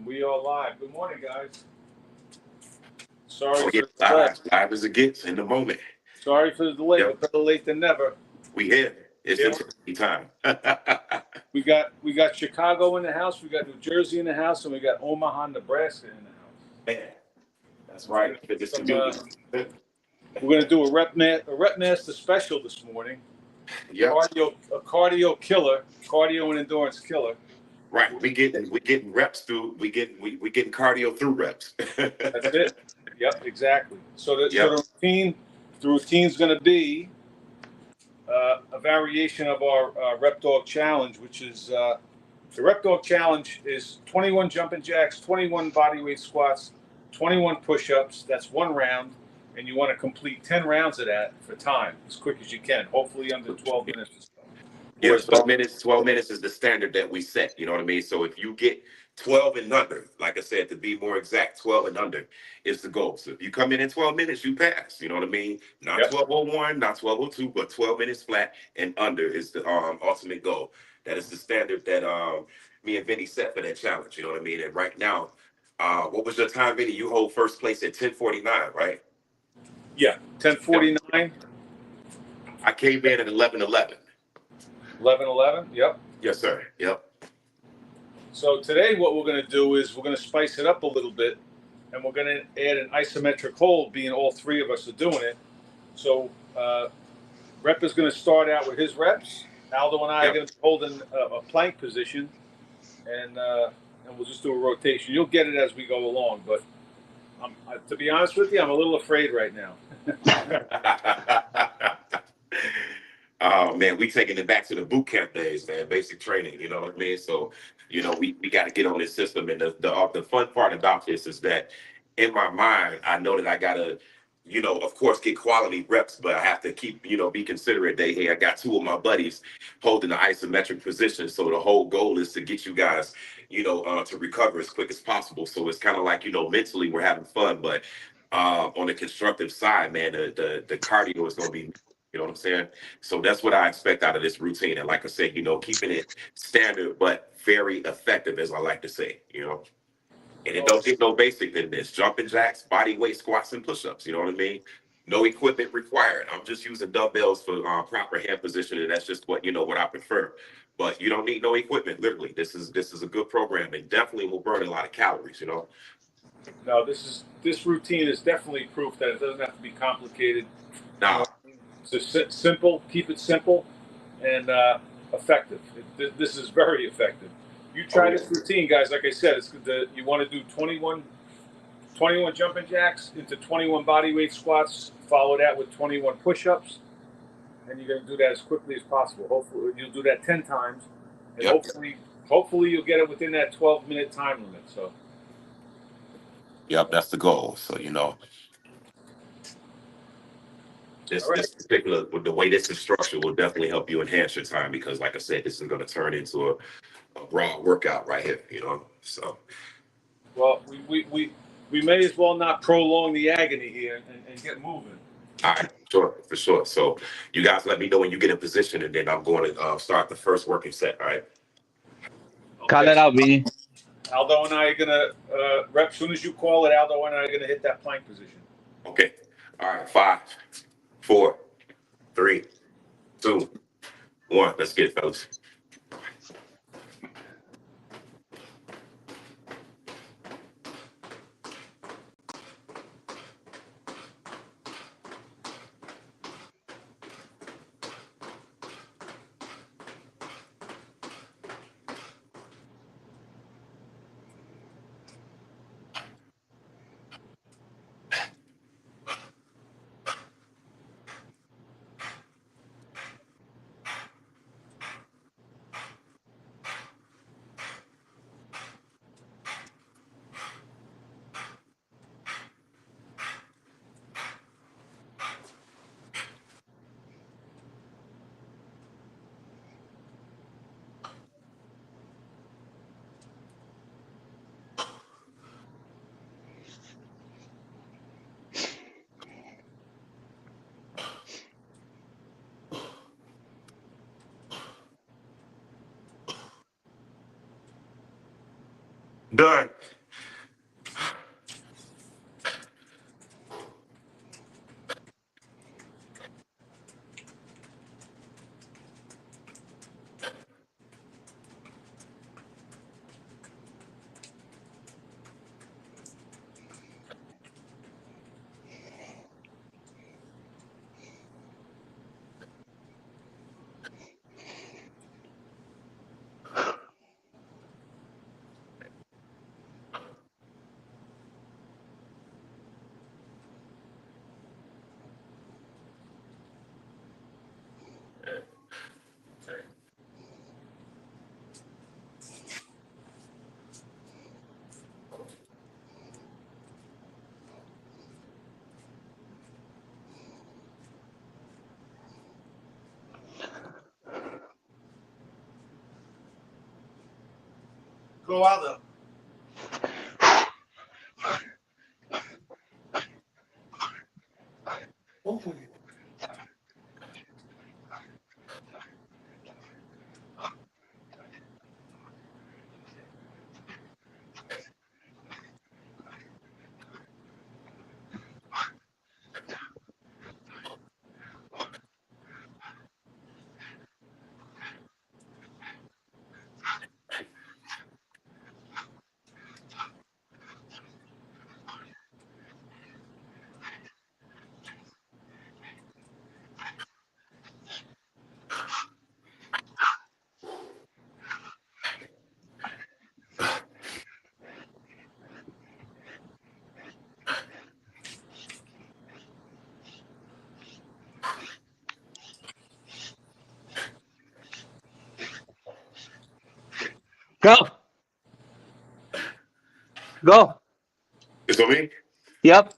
And we are live. Good morning, guys. Sorry Oh, for yeah, the delay. live as it gets in the moment. Sorry for the delay, Yep. but better late than never. We here. It's Yeah. the time. We got Chicago in the house, we got New Jersey in the house, and we got Omaha, Nebraska in the house. Man, that's right. We're gonna do a rep master special this morning. Yep. A cardio killer, cardio and endurance killer. Right. We getting reps through. We getting cardio through reps. That's it. Yep, exactly. So Yep. the routine's going to be a variation of our Rep Dog Challenge, which is the Rep Dog Challenge is 21 jumping jacks, 21 bodyweight squats, 21 push-ups. That's one round, and you want to complete 10 rounds of that for time as quick as you can. Hopefully under 12 minutes. Yeah, 12 minutes. 12 minutes is the standard that we set. You know what I mean? So if you get 12 and under, like I said, to be more exact, 12 and under is the goal. So if you come in 12 minutes, you pass. You know what I mean? Not 12:01, not 12:02, but 12 minutes flat and under is the ultimate goal. That is the standard that me and Vinny set for that challenge. You know what I mean? And right now, what was your time, Vinny? You hold first place at 10:49, right? Yeah, 10:49. I came in at 11:11. 11:11. Yep. Yes, sir. Yep. So today what we're going to do is we're going to spice it up a little bit, and we're going to add an isometric hold, being all three of us are doing it. So Rep is going to start out with his reps. Aldo and I are going to be holding a plank position, and we'll just do a rotation. You'll get it as we go along, but to be honest with you, I'm a little afraid right now. Oh man, we taking it back to the boot camp days, man. Basic training, you know what I mean? So, you know, we got to get on this system. And the fun part about this is that in my mind, I know that I gotta, you know, of course, get quality reps, but I have to keep, you know, be considerate that hey, I got two of my buddies holding the isometric position. So the whole goal is to get you guys, you know, to recover as quick as possible. So it's kind of like, you know, mentally we're having fun, but on the constructive side, man, the cardio is gonna be, you know what I'm saying? So that's what I expect out of this routine. And like I said, you know, keeping it standard, but very effective, as I like to say, you know. And it don't get no basic than this. Jumping jacks, body weight squats, and push-ups, you know what I mean? No equipment required. I'm just using dumbbells for proper hand position, and that's just what, you know, what I prefer. But you don't need no equipment, literally. This is a good program and definitely will burn a lot of calories, you know. No, this routine is definitely proof that it doesn't have to be complicated. Now, It's simple, keep it simple, and effective. This is very effective. You try this routine, guys. Like I said, it's good. You want to do 21 jumping jacks into 21 bodyweight squats. Follow that with 21 push-ups, and you're going to do that as quickly as possible. Hopefully, you'll do that 10 times, and hopefully you'll get it within that 12-minute time limit. So. yep, that's the goal. So, you know, this particular, the way this is structured will definitely help you enhance your time because, like I said, this is going to turn into a broad workout right here, you know. So, well, we may as well not prolong the agony here and get moving. all right, sure, for sure. So, you guys let me know when you get in position, and then I'm going to start the first working set. All right. Call it out, Vinny. Aldo and I are gonna rep. As soon as you call it, Aldo and I are gonna hit that plank position. Okay. All right. 5, 4, 3, 2, 1. Let's get it, fellas. Done. Go out there. Go. Go. It's on me? Yep.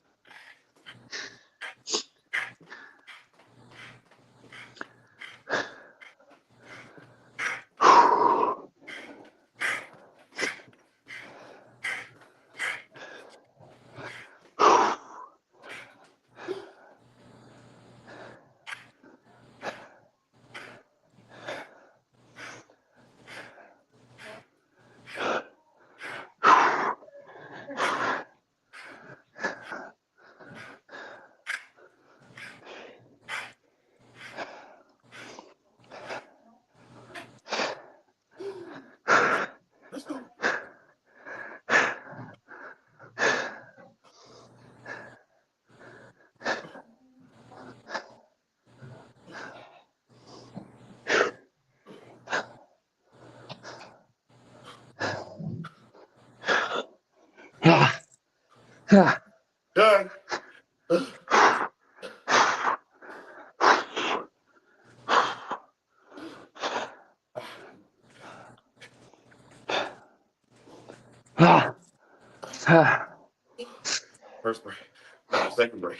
Let's go. Done. First break. Second break.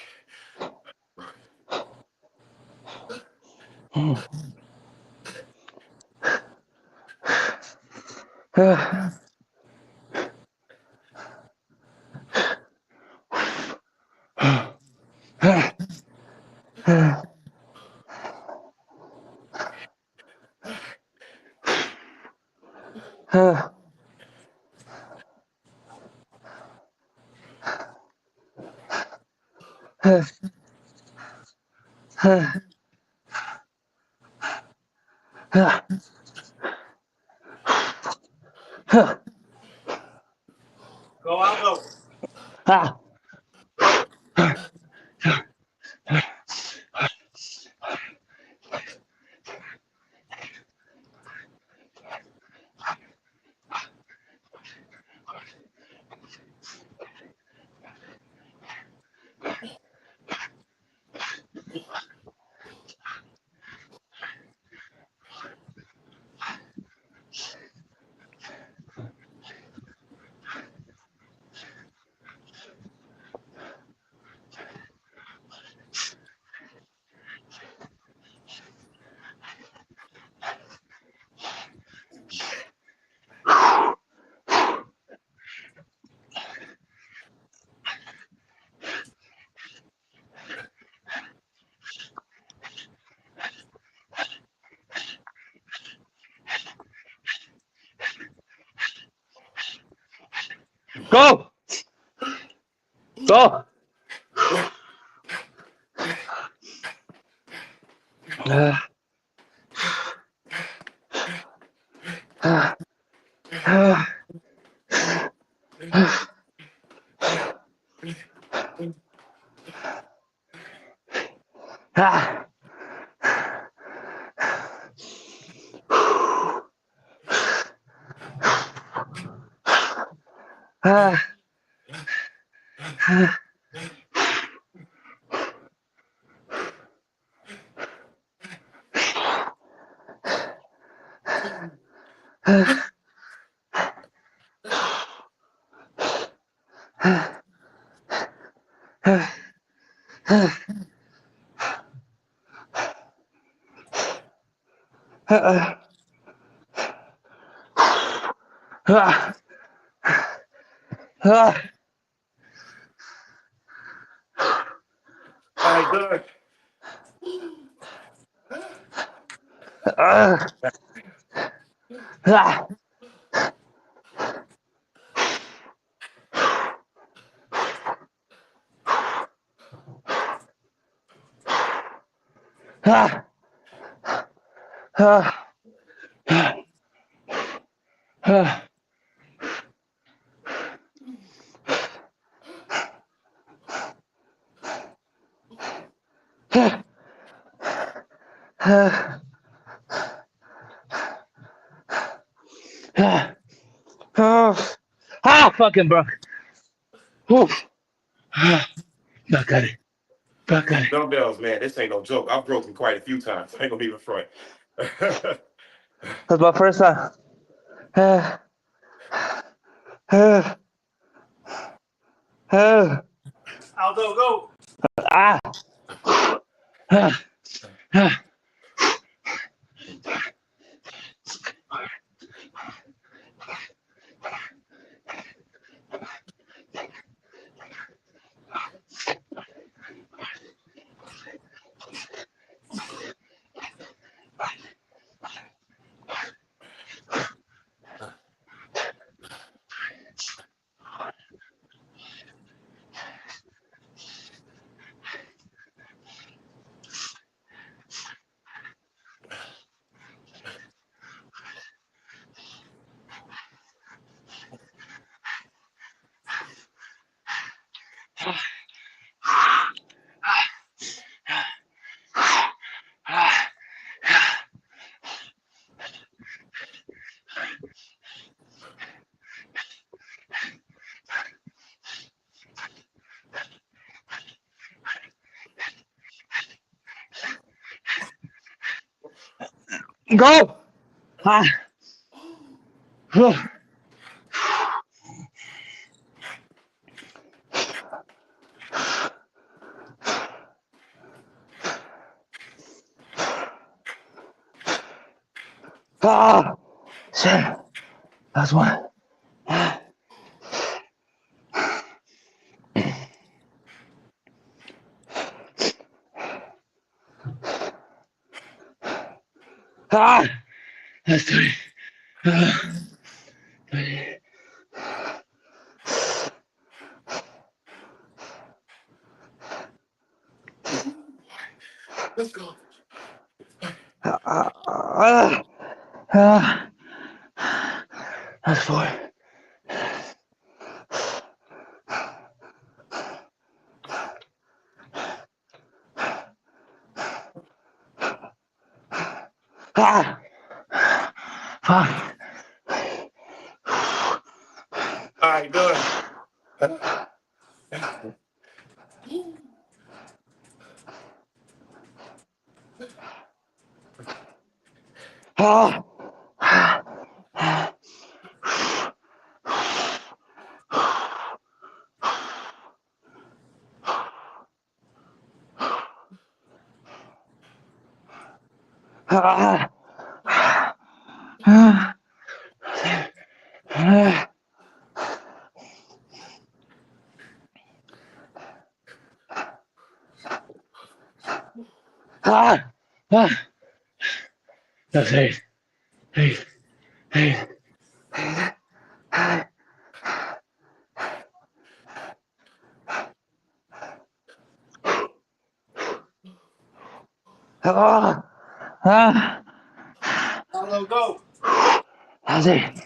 Go out though. Go. Go. All right, good. Fucking broke. Back at it. Back at it. Dumbbells, man, this ain't no joke. I've broken quite a few times. I ain't gonna even front. That's my first time. Aldo, go. Go. Shit. That's one. That's three. Let's go. That's four. Fuck. All right, good. That's eight. Eight. Eight. Ah, ah, Aldo, go. that's it.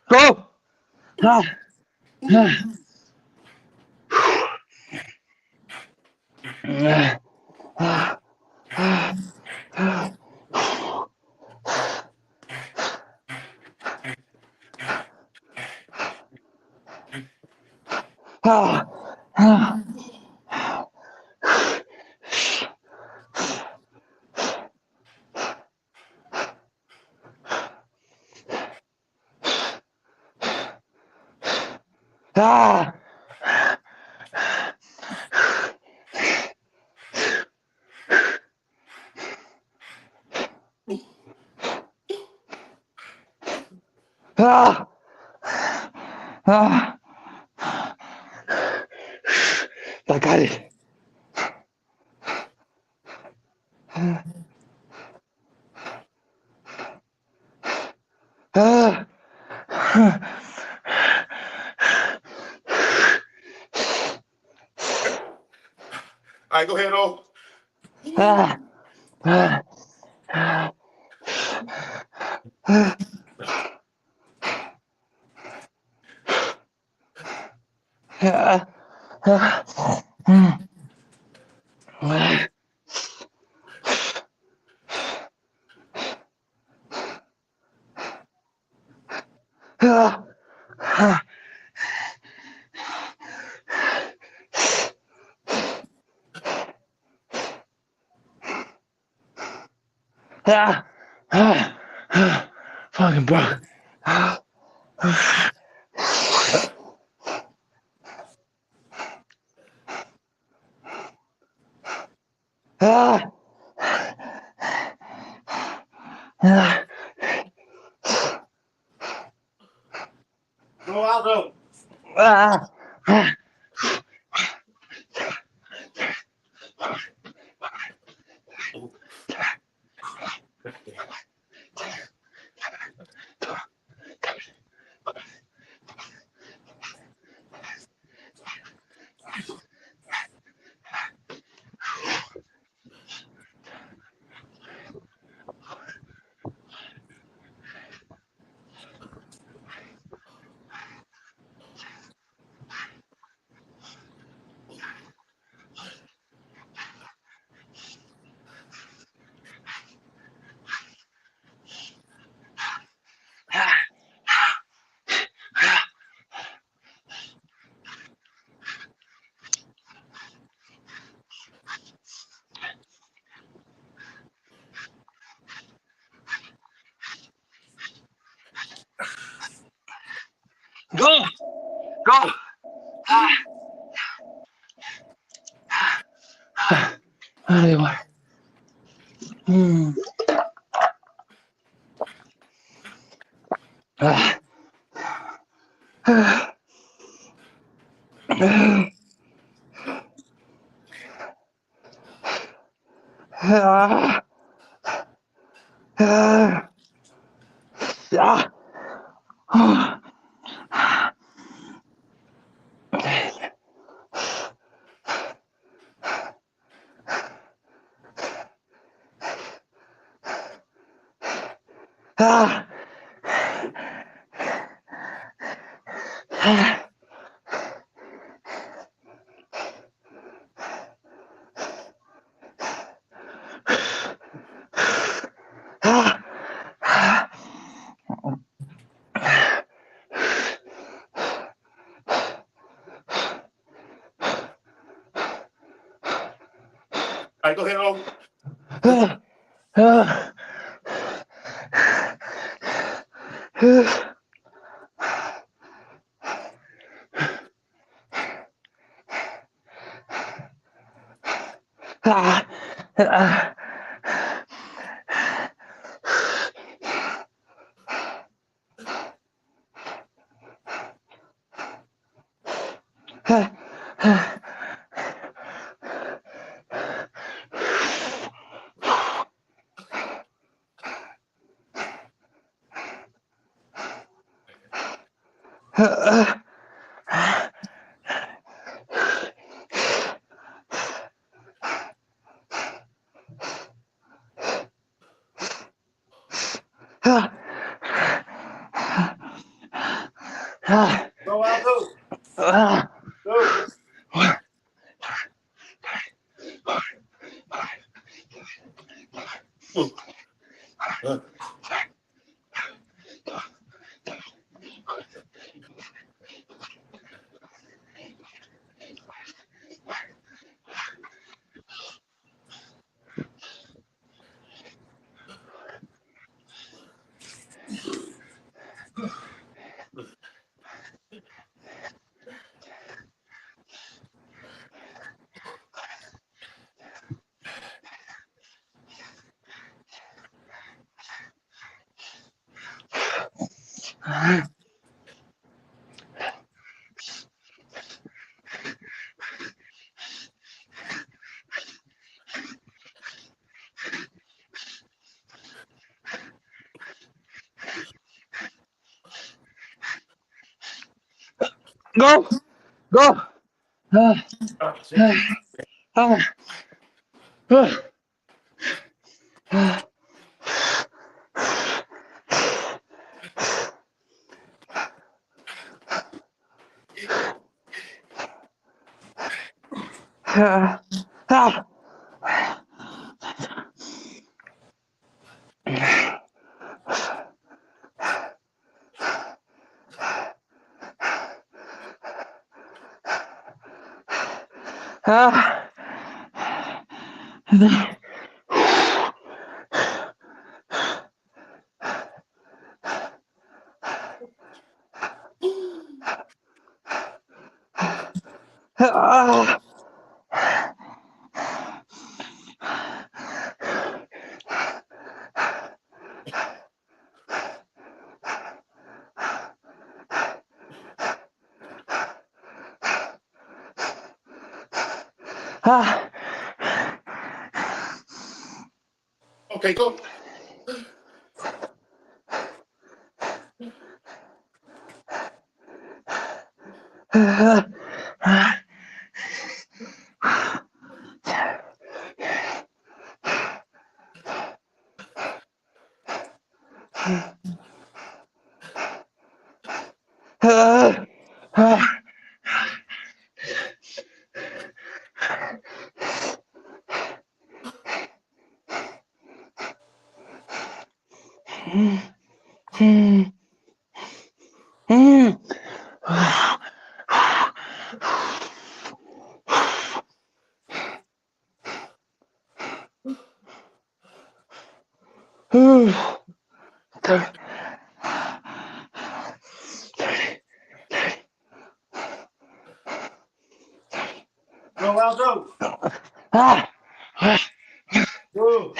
Go! Ah, ah, ah, ah, ah. Ah! Ah! Ah! I got it. Ah! All right, go ahead, O. Ah! Ah! Ah! Ah! Ah! Ah! Ah! Ah! Ah! Ah! Fucking broke. Ah! Ah! Ah! Go, Aldo. Ah! Ah! Go! Go! Ah! Anyway. Hmm. Ah. Ah. Ah. Ah. Ah. Ah. Ah. Ah. Ah. Ah. All right, go ahead, on. Go, Aldo. Go. Go. Go. Okay, go. Go, Aldo. Go.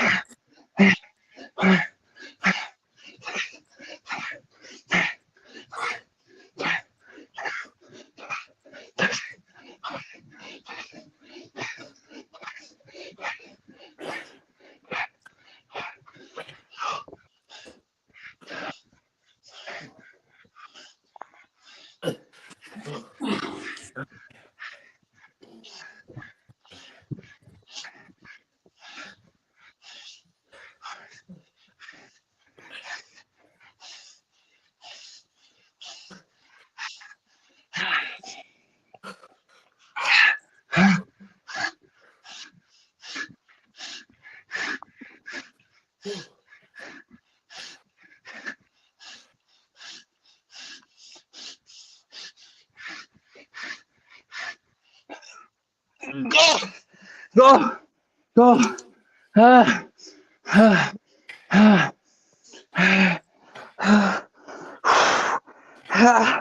Go. Go. Go. Ah. Ah. Ah. Ah. Ah. Ah.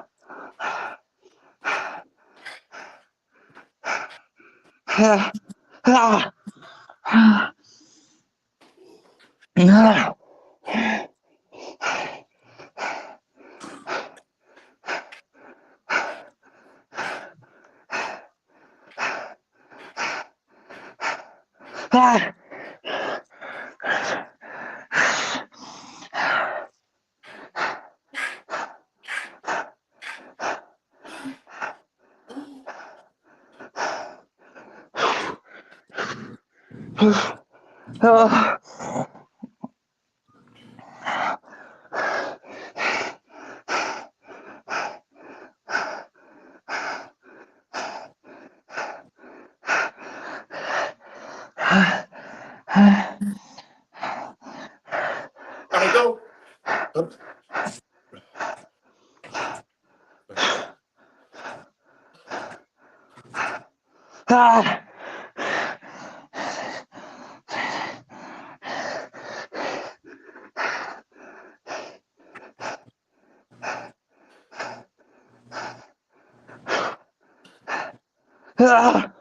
Ah. Ah. Ah. Ah. All right, go. Ah. Ah.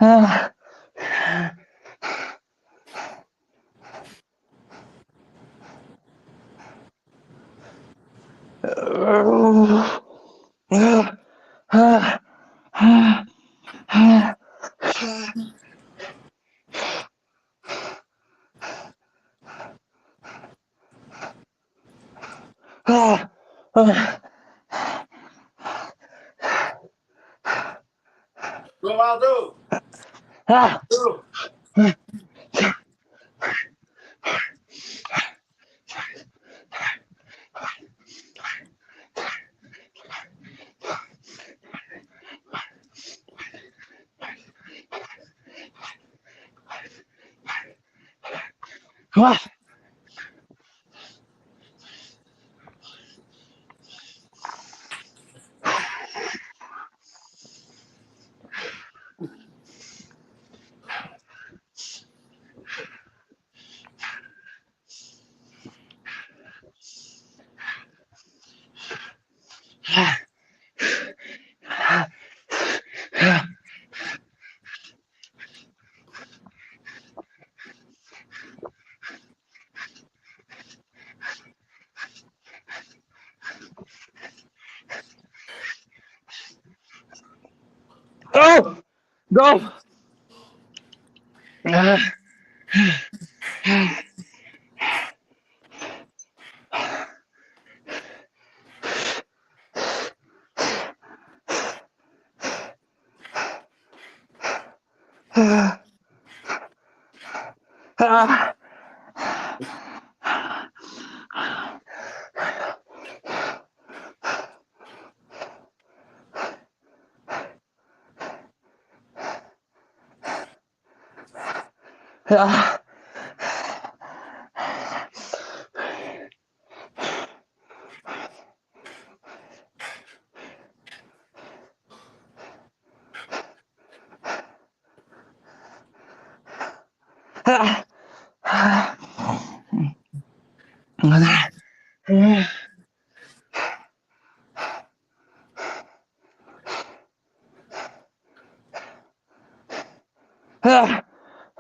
Ah. Ah. Ah. Ah. Ah. Ah. Ah. Go, Aldo. Ah. Go. Ah. Oh. Go. Ah. Ah. Ah. Ah. Ah. Ah.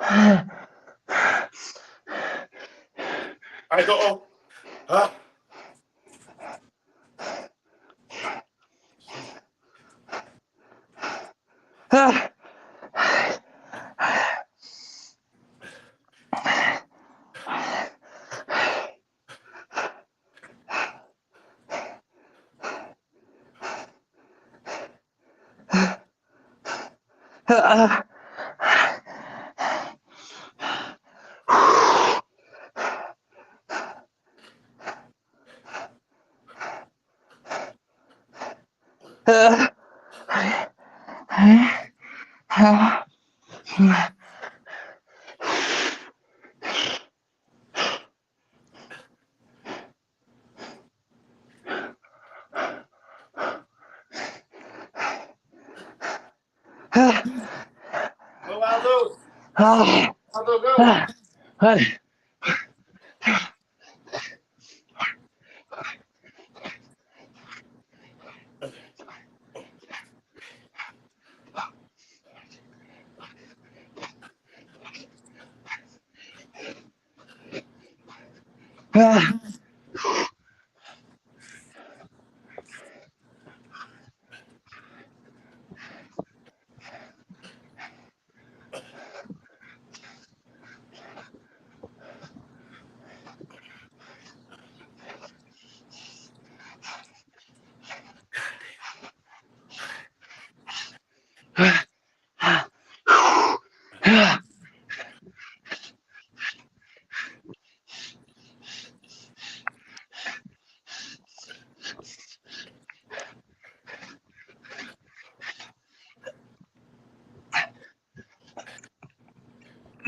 Ah. All right, go. Huh? Ah. Ah. Ah. Ah. Ah. Ah, Aldo, go. ah, ah. Ah.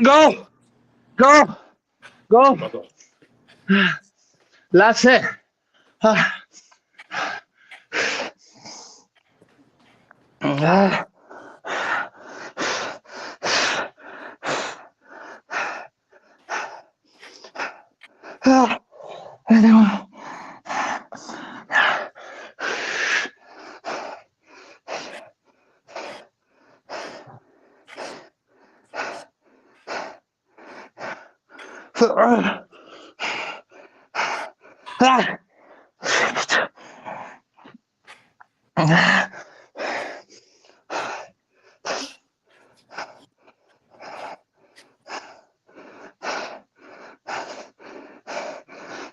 Go, go, go. Brother. That's it. Ah. Ah. Ah. Ah.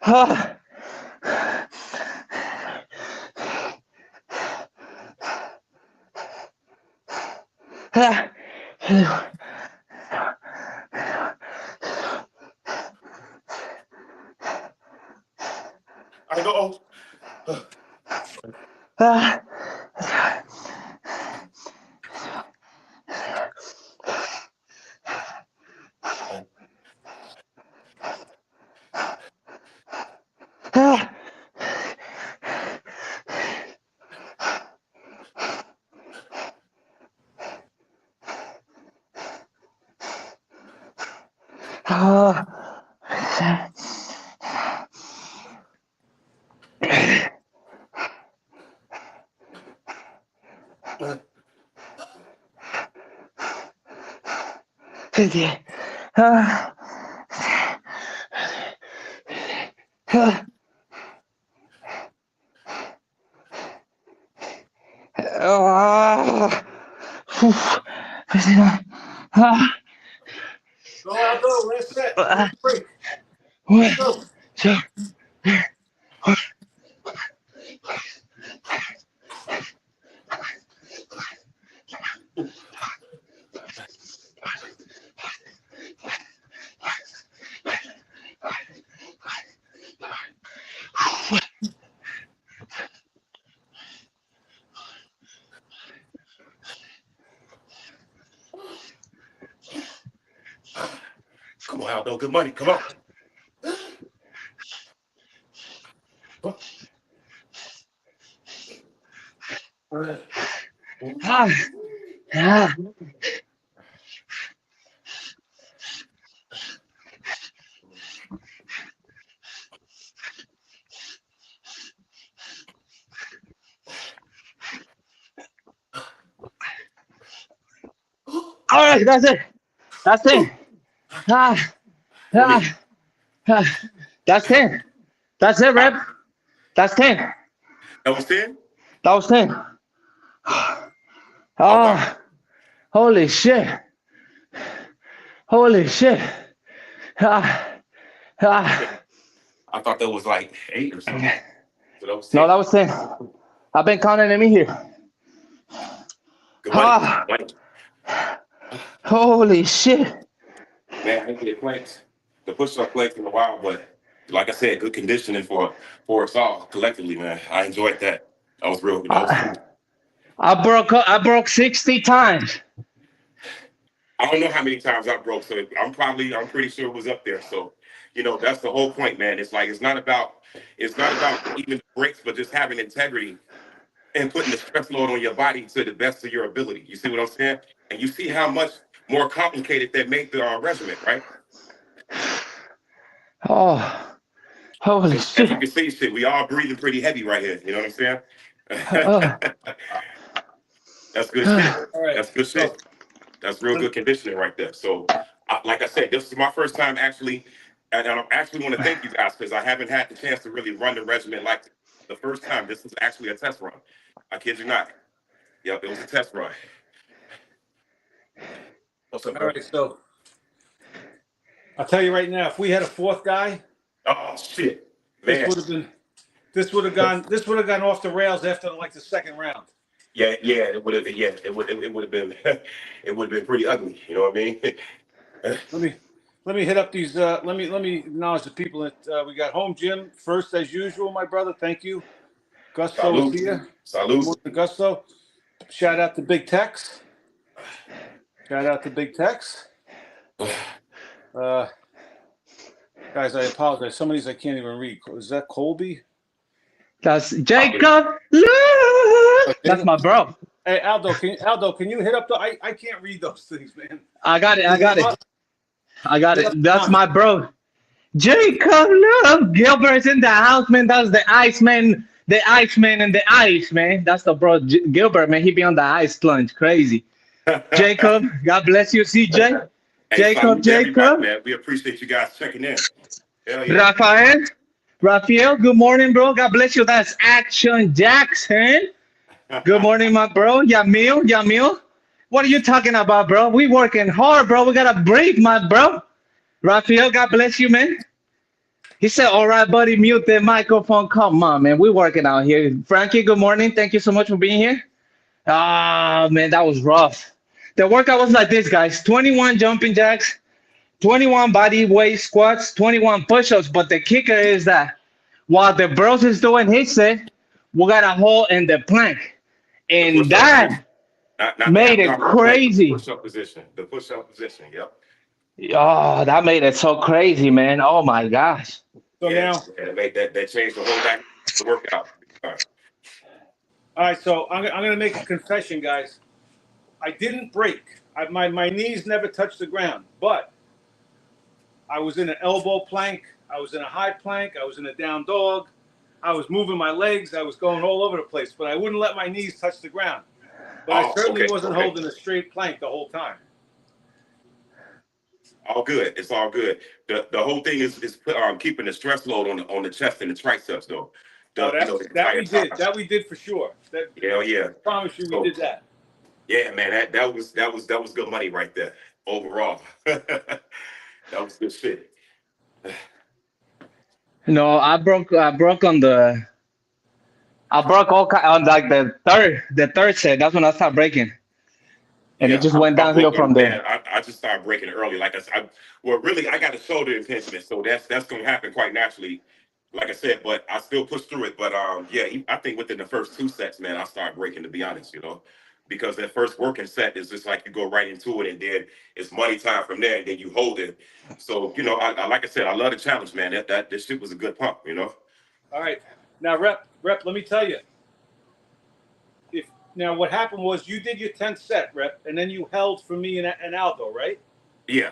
Ah. Ah. I go. Ah. Ah. Ah. Ah. Ah. Ah. Ah. Go, Aldo. Last set. Ah. Break. Wait. Go. So. Come on, Aldo. Good money. Come on. Ah. Ah. All right, that's it. That's it. Ah. For me. Ah. Ah. That's 10. That's it, Huh? rep. That's 10. That was 10? That was 10. Oh, wow. Oh, holy shit. Holy shit. Ah. Ah. I thought that was like 8 or something. So that was No, 10. that was 10. I've been counting them in here. Good money. Ah. Money. Holy shit. Man, I didn't get planks. The push-up planks in a while, but like I said, good conditioning for us all collectively, man. I enjoyed that. That was real. That was cool. I broke 60 times. I don't know how many times I broke, so I'm pretty sure it was up there. So, that's the whole point, man. It's like it's not about even the breaks, but just having integrity and putting the stress load on your body to the best of your ability. You see what I'm saying? And you see how much more complicated that make the regimen, right? Oh, holy As you shit. can see, shit, we all breathing pretty heavy right here. You know what I'm saying? Uh, That's good shit. All right. That's good So shit. That's real good conditioning right there. So, like I said, this is my first time actually, and I actually want to thank you guys because I haven't had the chance to really run the regimen like the first time. This was actually a test run. I kid you not. Yep, it was a test run. What's up, all bro? right. So I'll tell you right now, if we had a fourth guy, Oh shit, this man. would have been this would have gone off the rails after like the second round. Yeah, it would have. Yeah, it would have been. It would have been pretty ugly. You know what I mean? Let me hit up these. Let me acknowledge the people that we got. Home gym first as usual, my brother. Thank you. Gusto is Salute, here. salute. Morning, Gusto. Shout out to Big Tex. Shout out to Big Tex. Guys, I apologize. Some of these I can't even read. Is that Colby? that's Jacob. Love. That's my bro. Hey Aldo, can you hit up the? I can't read those things, man. I got it. Hit up That's comment. my bro. Jacob Love. Gilbert's in the house, man. That's the Iceman. The Iceman and the Ice, man. That's the bro. Gilbert, man. He be on the ice plunge. Crazy. Jacob, God bless you, CJ. Hey, salute to everybody, Jacob. man. We appreciate you guys checking in. Hell yeah. Raphael, good morning, bro. God bless you. That's Action Jackson. Good morning, my bro. Yamil. What are you talking about, bro? We working hard, bro. We got to break, my bro. Raphael, God bless you, man. He said, all right, buddy, mute the microphone. Come on, man. We working out here. Frankie, good morning. Thank you so much for being here. Ah, man, that was rough. The workout was like this, guys. 21 jumping jacks, 21 body weight squats, 21 push-ups. But the kicker is that while the bros is doing his set, we got a hole in the plank. The And push-up position. that Not the made it abdominal plank, but the crazy. push-up position. The push-up position. Yep. Oh, that made it so crazy, man. Oh my gosh. So Yeah, now, it made that changed the whole back the workout. all right. So I'm gonna make a confession, guys. I didn't break. My knees never touched the ground, but I was in an elbow plank. I was in a high plank. I was in a down dog. I was moving my legs. I was going all over the place, but I wouldn't let my knees touch the ground. But I certainly wasn't holding a straight plank the whole time. All good. It's all good. The whole thing is keeping the stress load on the chest and the triceps though. That we did for sure. Hell yeah. I promise you, we did that. Yeah, man. That was good money right there. Overall, that was good shit. No, I broke on the I broke on like the third set. That's when I started breaking. And it just went downhill from there. I just started breaking early. Like I said, really, I got a shoulder impingement, so that's going to happen quite naturally. Like I said, but I still pushed through it. But yeah, I think within the first two sets, man, I started breaking. To be honest, because that first working set is just like you go right into it, and then it's money time from there, and then you hold it. So I like I said, I love the challenge, man. This shit was a good pump, All right, now rep. Let me tell you. Now, what happened was you did your 10th set, Rep, and then you held for me and Aldo, right? Yeah.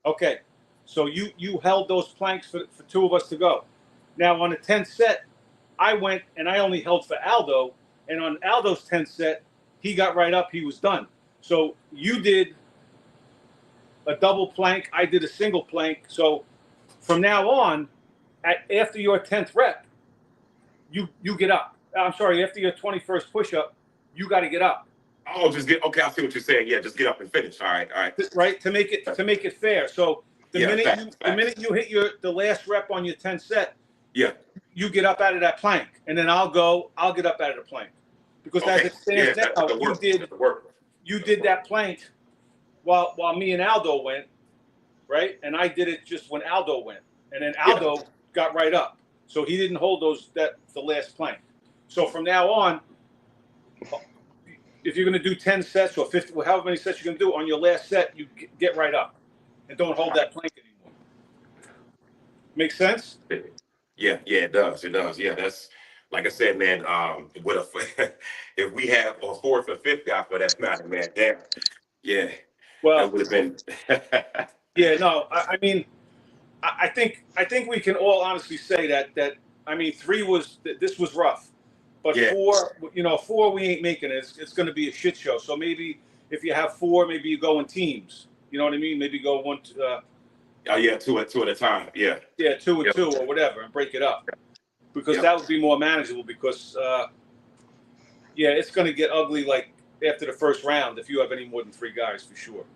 Okay. So you held those planks for two of us to go. Now, on the 10th set, I went and I only held for Aldo. And on Aldo's 10th set, he got right up. He was done. So you did a double plank. I did a single plank. So from now on, after your 10th rep, you get up. I'm sorry, after your 21st push-up, you got to get up. Oh, okay. I see what you're saying. Yeah, just get up and finish. All right. Right, to make it fair. So the minute you hit the last rep on your 10th set, yeah, you get up out of that plank, and then I'll get up out of the plank, because as it stands now, you did that plank while me and Aldo went, right, and I did it just when Aldo went, and then Aldo got right up, so he didn't hold the last plank. So from now on, if you're going to do 10 sets or 50, however many sets you're going to do, on your last set, you get right up and don't hold that plank anymore. Make sense? Yeah, it does. It does. Yeah, that's like I said, man. If we have a fourth or fifth guy for that matter, man, damn. Yeah. Well, That would have been. yeah, no, I mean, I think we can all honestly say that I mean, this was rough, but Yeah. 4, 4 we ain't making it. It's going to be a shit show. So maybe if you have 4, maybe you go in teams. You know what I mean? Maybe go one. Oh yeah, two at a time. Yeah. Yeah, 2 and Yep. 2 or whatever, and break it up, because Yep. that would be more manageable. Because yeah, it's going to get ugly like after the first round if you have any more than 3 guys for sure.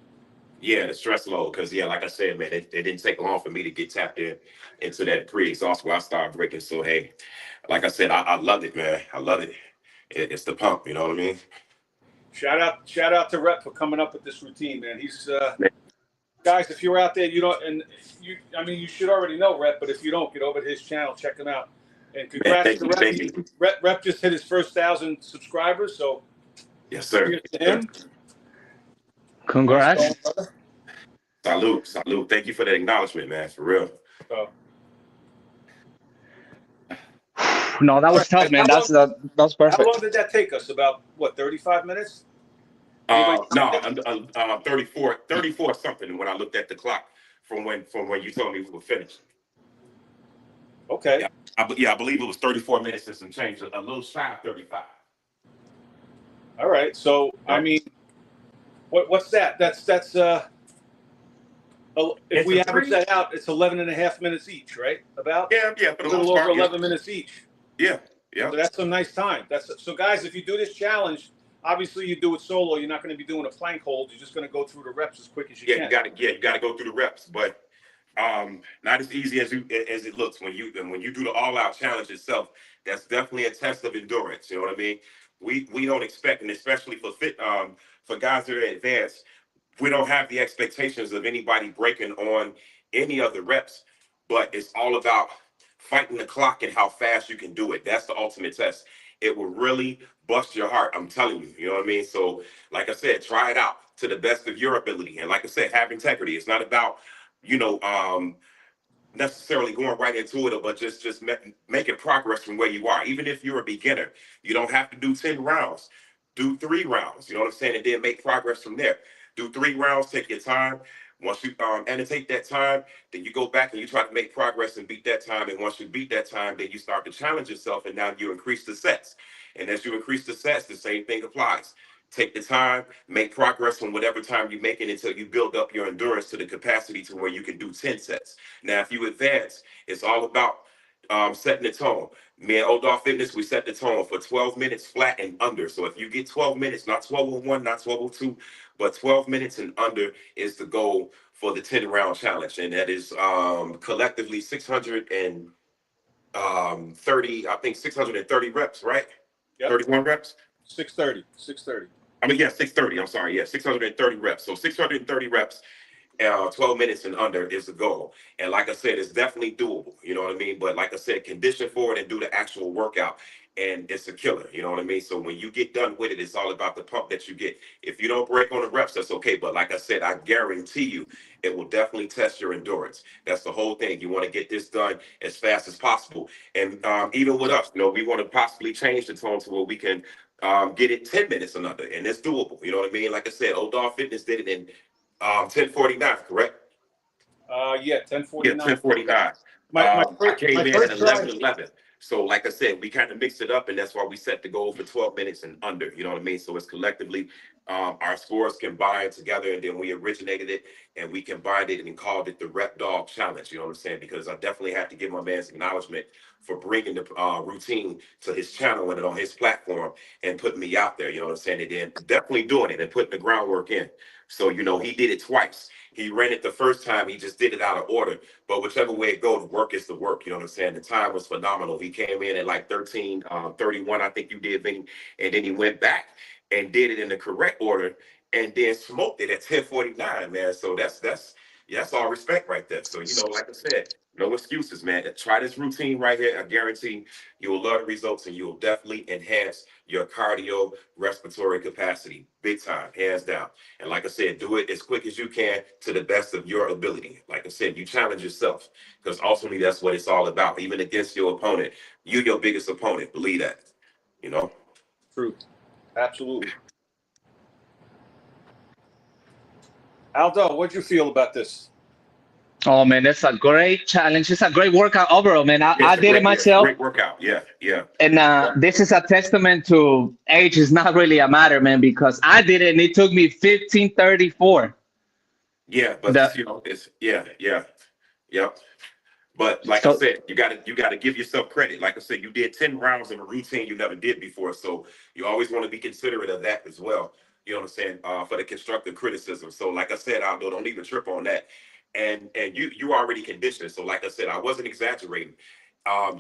Yeah, the stress load, because yeah, like I said, man, it didn't take long for me to get tapped into that pre-exhaust where I started breaking. So hey, like I said, I love it, man. I love it. It's the pump, you know what I mean? Shout out to Rep for coming up with this routine, man. He's Man. guys, if you're out there, I mean, you should already know Rep, but if you don't, get over to his channel, check him out. And congrats Man, to thank you. Rep just hit his first 1,000 subscribers, so Yes, sir. cheers to him. Congrats. Nice going, brother. Salute. Thank you for that acknowledgement, man, for real. So, No, that was tough, man. That's how perfect. long did that take us? About what, 35 minutes? No, 34 something when I looked at the clock from when you told me we were finished. Okay. Yeah, I believe it was 34 minutes and some change, a little shy of 35. All right. So I mean, what's that? That's if we average that out, it's 11.5 minutes each, right? About Yeah, for a the little most part, over 11 minutes each. Yeah. So that's some nice time. So guys, if you do this challenge, obviously you do it solo. You're not going to be doing a plank hold. You're just going to go through the reps as quick as you can. You got to go through the reps, but not as easy as it looks when you do the all-out challenge itself. That's definitely a test of endurance. You know what I mean? We don't expect, and especially for guys that are advanced, we don't have the expectations of anybody breaking on any of the reps, but it's all about fighting the clock and how fast you can do it. That's the ultimate test. It will really bust your heart. I'm telling you, you know what I mean? So like I said, try it out to the best of your ability. And like I said, have integrity. It's not about, necessarily going right into it, but just making progress from where you are. Even if you're a beginner, you don't have to do 10 rounds. Do 3 rounds, you know what I'm saying? And then make progress from there. Do 3 rounds, take your time. Once you annotate that time, then you go back and you try to make progress and beat that time. And once you beat that time, then you start to challenge yourself, and now you increase the sets. And as you increase the sets, the same thing applies. Take the time, make progress from whatever time you're making until you build up your endurance to the capacity to where you can do 10 sets. Now, if you advance, it's all about setting the tone. Me and Old Dog Fitness, we set the tone for 12 minutes flat and under. So if you get 12 minutes, not 12:01, not 12:02, but 12 minutes and under is the goal for the 10-round challenge. And that is collectively 630, I think 630 reps, right? Yep. 31 reps? 630. 630. I'm sorry. Yeah, 630 reps. So 630 reps, 12 minutes and under is the goal. And like I said, it's definitely doable. You know what I mean? But like I said, condition for it and do the actual workout. And it's a killer. You know what I mean? So when you get done with it, it's all about the pump that you get. If you don't break on the reps, that's okay. But like I said, I guarantee you, it will definitely test your endurance. That's the whole thing. You want to get this done as fast as possible. And even with us, we want to possibly change the tone to where we can get it 10 minutes and under, and it's doable. You know what I mean? Like I said, Old Dog Fitness did it in 10:49, correct? Yeah, 10:49. Yeah, 10:49. I came in at 11:11. So like I said, we kind of mixed it up, and that's why we set the goal for 12 minutes and under. You know what I mean? So it's collectively our scores combined together, and then we originated it, and we combined it and called it the Rep Dog Challenge. You know what I'm saying? Because I definitely have to give my man's acknowledgement for bringing the routine to his channel and on his platform and putting me out there. You know what I'm saying? And then definitely doing it and putting the groundwork in. So, he did it twice. He ran it the first time. He just did it out of order. But whichever way it goes, work is the work. You know what I'm saying? The time was phenomenal. He came in at like 13:31, I think you did, Vinny. And then he went back and did it in the correct order and then smoked it at 10:49, man. So that's all respect right there. So, like I said, no excuses, man. Try this routine right here. I guarantee you will love the results, and you will definitely enhance your cardio respiratory capacity. Big time, hands down. And like I said, do it as quick as you can to the best of your ability. Like I said, you challenge yourself, because ultimately that's what it's all about. Even against your opponent, you're your biggest opponent. Believe that. True. Absolutely. Aldo, what'd you feel about this? Oh man, it's a great challenge. It's a great workout overall, man. I did it It's a myself, great workout. Yeah, yeah. and Yeah. this is a testament to age is not really a matter, man, because I did it and it took me 15:34. Yeah, but The this, you know, it's yeah. Yep. But like I so said, you gotta give yourself credit. Like I said, you did 10 rounds in a routine you never did before. So you always want to be considerate of that as well. You know what I'm saying? For the constructive criticism. So like I said, Aldo, don't even trip on that. And you already conditioned. So like I said, I wasn't exaggerating.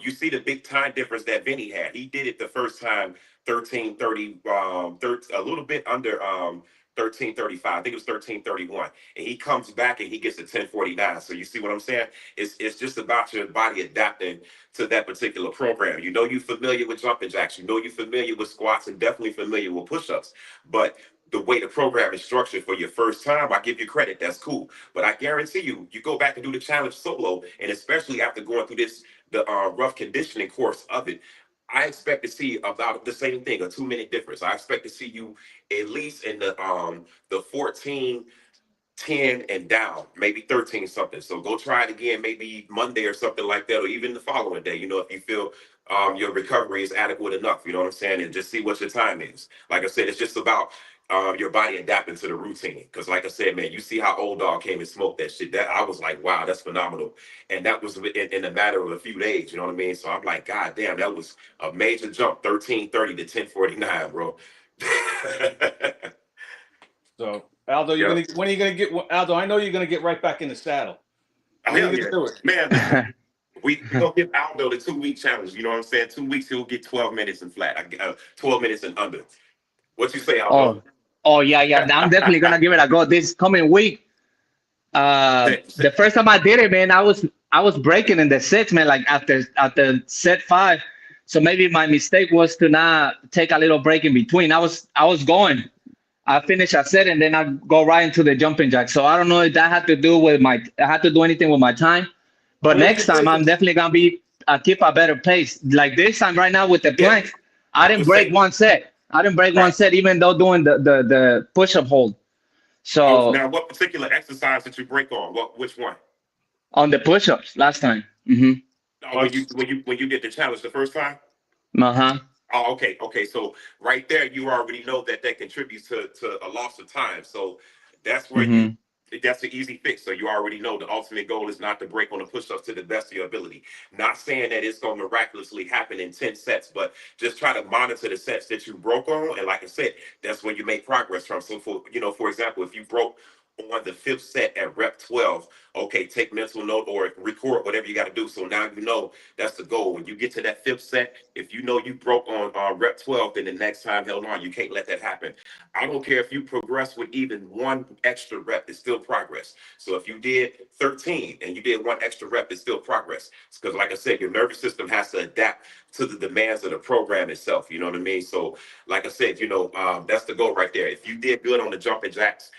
You see the big time difference that Vinny had. He did it the first time 13:30, a little bit under 13:35. I think it was 13:31. And he comes back and he gets a 10:49. So you see what I'm saying? It's just about your body adapting to that particular program. You know you're familiar with jumping jacks. You know you're familiar with squats and definitely familiar with push-ups. But the way the program is structured for your first time, I give you credit. That's cool. But I guarantee you go back and do the challenge solo, and especially after going through the rough conditioning course of it, I expect to see about the same thing, a 2 minute difference. I expect to see you at least in the 14, 10 and down, maybe 13 something. So go try it again, maybe Monday or something like that, or even the following day, you know, if you feel your recovery is adequate enough, you know what I'm saying? And just see what your time is. Like I said, it's just about your body adapting to the routine. Because like I said, man, you see how Old Dog came and smoked that shit. That I was like, wow, that's phenomenal. And that was in a matter of a few days, you know what I mean? So I'm like, God damn, that was a major jump, 13:30 to 10:49, bro. So, Aldo, Yeah. when are you gonna get Aldo? I know you're gonna get right back in the saddle. Oh, When are hell you yeah. gonna do it? Man, listen, we gonna give Aldo the 2 week challenge. You know what I'm saying? 2 weeks, he'll get 12 minutes and flat. 12 minutes and under. What you say, oh Aldo? oh yeah. I'm definitely gonna give it a go this coming week. The first time I did it, man, I was breaking in the sets, man, like after set 5. So maybe my mistake was to not take a little break in between. I was going. I finish a set and then I go right into the jumping jack. So I don't know if that had to do with I had to do anything with my time. But Where did next you time break I'm it? definitely gonna be keep a better pace. Like this time right now with the Yeah, plank, I I didn't would break say, one set. I didn't break one right. set even though doing the push up hold. Oh, So now what particular exercise did you break on? Which one? on the push ups last time. Oh, when you did the challenge the first time? Uh-huh. Oh, okay. So right there, you already know that contributes to a loss of time. So that's where hmm that's the easy fix. So you already know the ultimate goal is not to break on the push-ups to the best of your ability. Not saying that it's going to miraculously happen in 10 sets, but just try to monitor the sets that you broke on. And like I said, that's where you make progress from. So for example, if you broke on the fifth set at rep 12, okay, take mental note or record whatever you got to do. So now you know that's the goal. When you get to that fifth set, if you know you broke on rep 12, then the next time, hell no, you can't let that happen. I don't care if you progress with even one extra rep, it's still progress. So if you did 13 and you did one extra rep, it's still progress. Because like I said, your nervous system has to adapt to the demands of the program itself. You know what I mean? So like I said, that's the goal right there. If you did good on the jumping jacks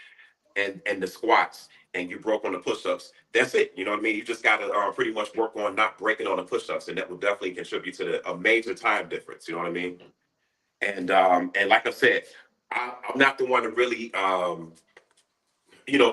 and the squats and you broke on the push-ups, that's it. You know what I mean? You just got to pretty much work on not breaking on the push-ups, and that will definitely contribute to a major time difference. You know what I mean? And like I said, I'm not the one to really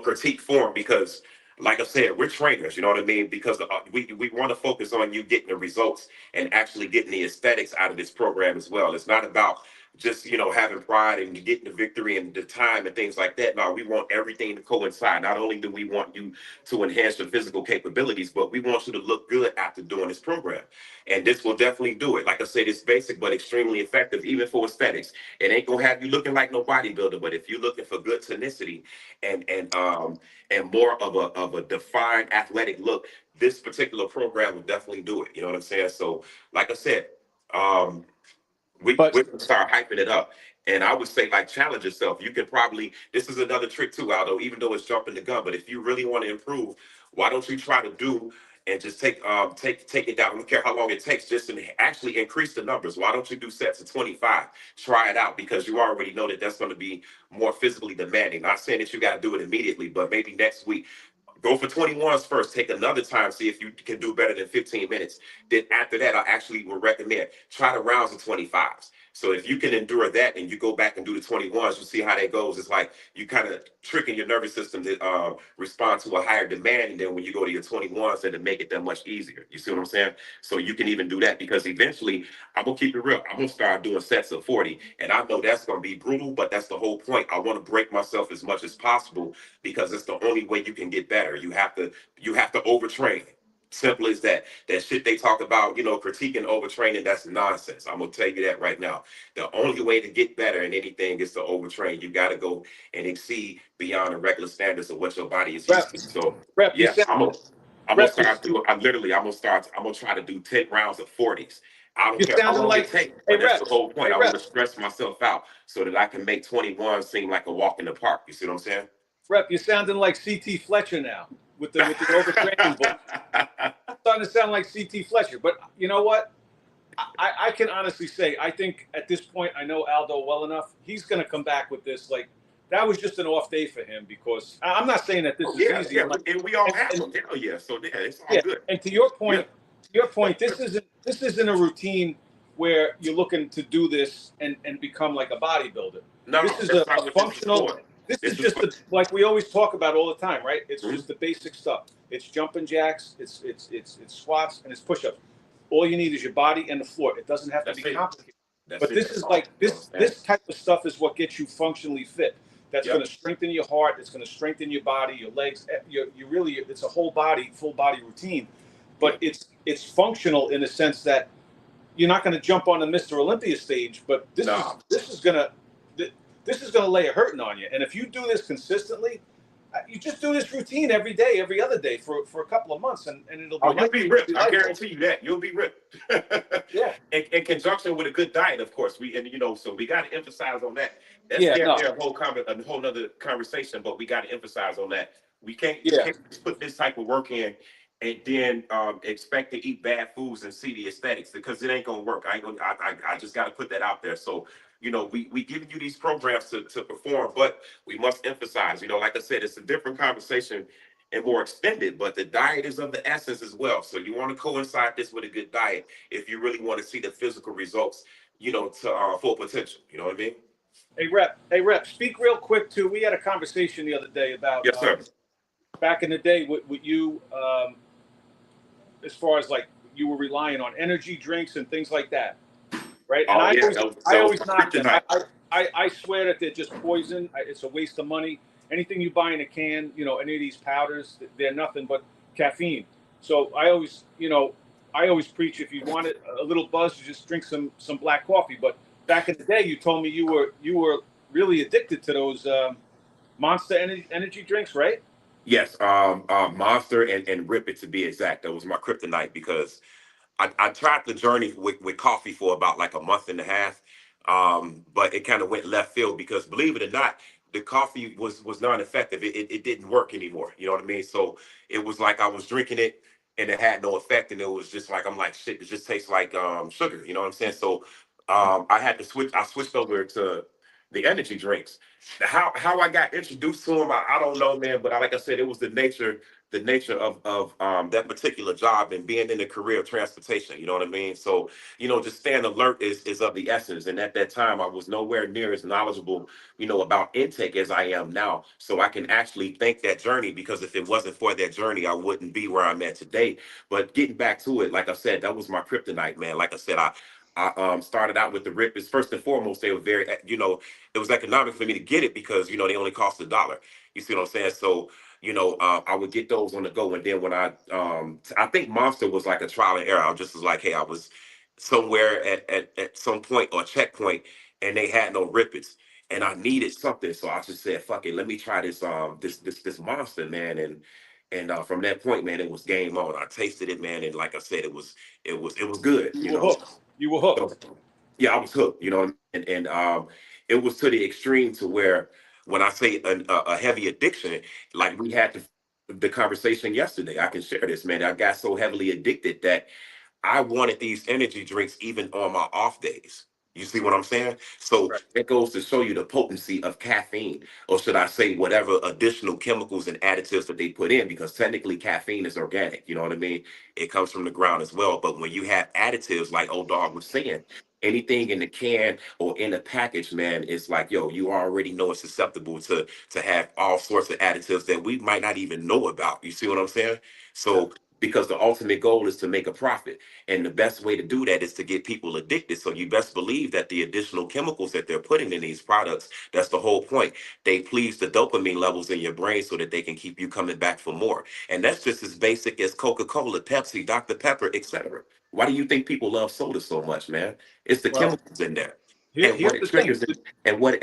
critique form because, like I said, we're trainers. You know what I mean? Because we want to focus on you getting the results and actually getting the aesthetics out of this program as well. It's not about just having pride and getting the victory and the time and things like that. No, we want everything to coincide. Not only do we want you to enhance your physical capabilities, but we want you to look good after doing this program. And this will definitely do it. Like I said, it's basic but extremely effective, even for aesthetics. It ain't gonna have you looking like no bodybuilder, but if you're looking for good tonicity and more of a defined athletic look, this particular program will definitely do it. You know what I'm saying? So, like I said, um, we But can start hyping it up. And I would say, like, challenge yourself. You can probably, this is another trick too, Aldo, even though it's jumping the gun. But if you really want to improve, why don't you try to do and just take it down? I don't care how long it takes, just to actually increase the numbers. Why don't you do sets of 25? Try it out because you already know that that's going to be more physically demanding. Not saying that you got to do it immediately, but maybe next week. Go for 21s first. Take another time, see if you can do better than 15 minutes. Then after that, I actually would recommend try the rounds of 25s. So if you can endure that and you go back and do the 21s, you see how that goes. It's like you kind of tricking your nervous system to respond to a higher demand. And then when you go to your 21s, then to make it that much easier. You see what I'm saying? So you can even do that because eventually, I'm going to keep it real. I'm going to start doing sets of 40. And I know that's going to be brutal, but that's the whole point. I want to break myself as much as possible because it's the only way you can get better. You have to overtrain. Simple as that. That shit they talk about, critiquing overtraining, that's nonsense. I'm gonna tell you that right now. The only way to get better in anything is to overtrain. You got to go and exceed beyond the regular standards of what your body is used to. So Rep, yeah, I'm gonna Rep, start doing. I'm gonna try to do 10 rounds of 40s. I don't you're care how sounding long like, it takes, hey, but that's Rep, the whole point. hey, I want Rep, to stress myself out so that I can make 21 seem like a walk in the park. You see what I'm saying? Rep, you're sounding like CT Fletcher now with the overtraining book. Starting to sound like CT Fletcher, but you know what? I can honestly say, I think at this point, I know Aldo well enough. He's going to come back with this. Like, that was just an off day for him because I'm not saying that this is easy. Yeah, Like, and we all have them. Hell yeah. So yeah, it's all yeah, good. and to your point, this isn't a routine where you're looking to do this and become like a bodybuilder. No, This is that's a not what functional. This is just like we always talk about all the time, right? It's just the basic stuff. It's jumping jacks, it's squats, and it's push-ups. All you need is your body and the floor. It doesn't have to be complicated. But this is like this type of stuff is what gets you functionally fit. That's going to strengthen your heart. It's going to strengthen your body, your legs. You really, it's a whole body, full body routine. But it's functional in the sense that you're not going to jump on the Mr. Olympia stage. But this is going to lay a hurting on you. And if you do this consistently, you just do this routine every day, every other day for a couple of months, and it'll be. You'll be ripped. I guarantee you that you'll be ripped. Yeah. In conjunction with a good diet, of course. So we got to emphasize on that. That's a whole nother conversation, but we got to emphasize on that. We can't just put this type of work in and then expect to eat bad foods and see the aesthetics because it ain't gonna work. I just got to put that out there. So we giving you these programs to perform, but we must emphasize, like I said, it's a different conversation and more extended, but the diet is of the essence as well. So you want to coincide this with a good diet if you really want to see the physical results, to full potential. You know what I mean? Hey Rep, speak real quick too. We had a conversation the other day about yes, sir. Back in the day with you, as far as like you were relying on energy drinks and things like that. Right, and I always knock them. I swear that they're just poison. It's a waste of money. Anything you buy in a can, any of these powders, they're nothing but caffeine. So I always preach if you want a little buzz, you just drink some black coffee. But back in the day, you told me you were really addicted to those Monster energy drinks, right? Yes, Monster and Rip It to be exact. That was my kryptonite because I tried the journey with coffee for about like a month and a half, but it kind of went left field because believe it or not, the coffee was non-effective. It didn't work anymore. You know what I mean? So it was like I was drinking it and it had no effect, and it was just like I'm like shit. It just tastes like sugar. You know what I'm saying? So I had to switch. I switched over to the energy drinks. How I got introduced to them, I don't know, man. But like I said, it was the nature of that particular job and being in the career of transportation. You know what I mean? So just staying alert is of the essence. And at that time, I was nowhere near as knowledgeable, about intake as I am now. So I can actually thank that journey because if it wasn't for that journey, I wouldn't be where I'm at today. But getting back to it, like I said, that was my kryptonite, man. Like I said, I started out with the Rippers. First and foremost, they were very, it was economic for me to get it because, they only cost $1. You see what I'm saying? So, I would get those on the go. And then when I think Monster was like a trial and error. I just was like, hey, I was somewhere at some point or checkpoint and they had no Rippets and I needed something. So I just said, fuck it, let me try this this Monster, man. And from that point, man, it was game on. I tasted it, man, and like I said, it was good. You were hooked. So, yeah, I was hooked. And it was to the extreme to where when I say a heavy addiction, like we had the conversation yesterday, I can share this, man. I got so heavily addicted that I wanted these energy drinks even on my off days. You see what I'm saying? So it goes to show you the potency of caffeine, or should I say, whatever additional chemicals and additives that they put in, because technically caffeine is organic. You know what I mean? It comes from the ground as well. But when you have additives, like Old Dog was saying, anything in the can or in the package, man, it's like, yo, you already know it's susceptible to have all sorts of additives that we might not even know about. You see what I'm saying? Yeah. So because the ultimate goal is to make a profit. And the best way to do that is to get people addicted. So you best believe that the additional chemicals that they're putting in these products, that's the whole point. They please the dopamine levels in your brain so that they can keep you coming back for more. And that's just as basic as Coca-Cola, Pepsi, Dr. Pepper, etc. Why do you think people love soda so much, man? It's the Well, chemicals in there. And what here's it the thing. triggers and what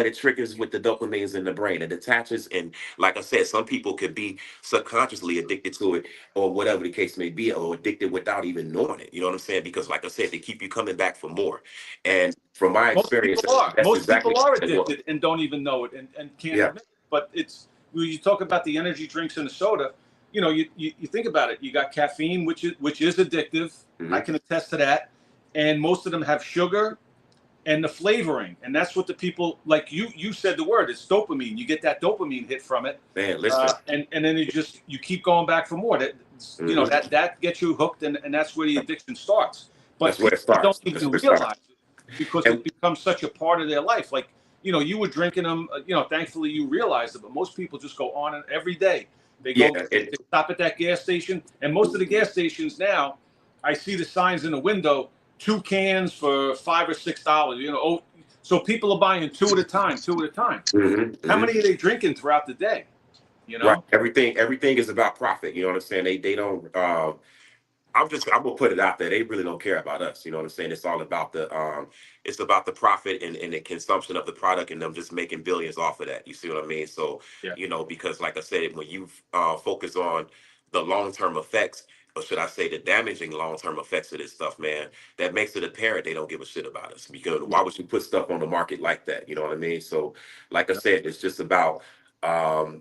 it triggers with the dopamines in the brain. It attaches, and like I said, some people could be subconsciously addicted to it or whatever the case may be, or addicted without even knowing it. You know what I'm saying? Because like I said, they keep you coming back for more. And from my Most experience, people are. that's Most exactly people are what it was. addicted and don't even know it and can't Yeah. admit it. But it's when you talk about the energy drinks and the soda, you know, you think about it. You got caffeine, which is addictive. Mhm. I can attest to that. And most of them have sugar and the flavoring, and that's what the people like. You said the word. It's dopamine. You get that dopamine hit from it, Man, listen. and then you keep going back for more. That you know Mhm. that gets you hooked, and that's where the addiction starts. But That's where it people don't starts. That's even where it realize starts. it because And it becomes such a part of their life. Like you were drinking them. Thankfully you realized it, but most people just go on it every day. They yeah, go, they stop at that gas station, and most of the gas stations now, I see the signs in the window: 2 cans for $5 or $6. So people are buying two at a time. How many are they drinking throughout the day? You right. know? Everything is about profit. You know what I'm saying? They don't. I'm gonna put it out there. They really don't care about us. You know what I'm saying? It's all about it's about the profit and the consumption of the product and them just making billions off of that. You see what I mean? So, Yeah. because like I said, when you focus on the long-term effects, or should I say the damaging long-term effects of this stuff, man, that makes it apparent they don't give a shit about us. Because why would you put stuff on the market like that? You know what I mean? So, like I said, it's just about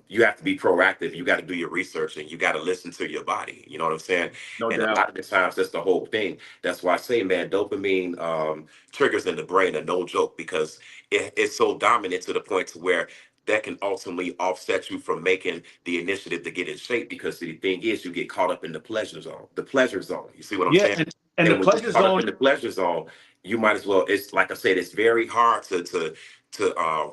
you have to be proactive. You got to do your research and you got to listen to your body. You know what I'm saying? No And a doubt. lot of the times, that's the whole thing. That's why I say, man, dopamine triggers in the brain are no joke because it's so dominant to the point to where that can ultimately offset you from making the initiative to get in shape. Because the thing is, you get caught up in the pleasure zone. The pleasure zone. You see what I'm Yeah, saying? and the And when you're pleasure caught up zone. in the pleasure zone, you might as well. It's like I said, it's very hard to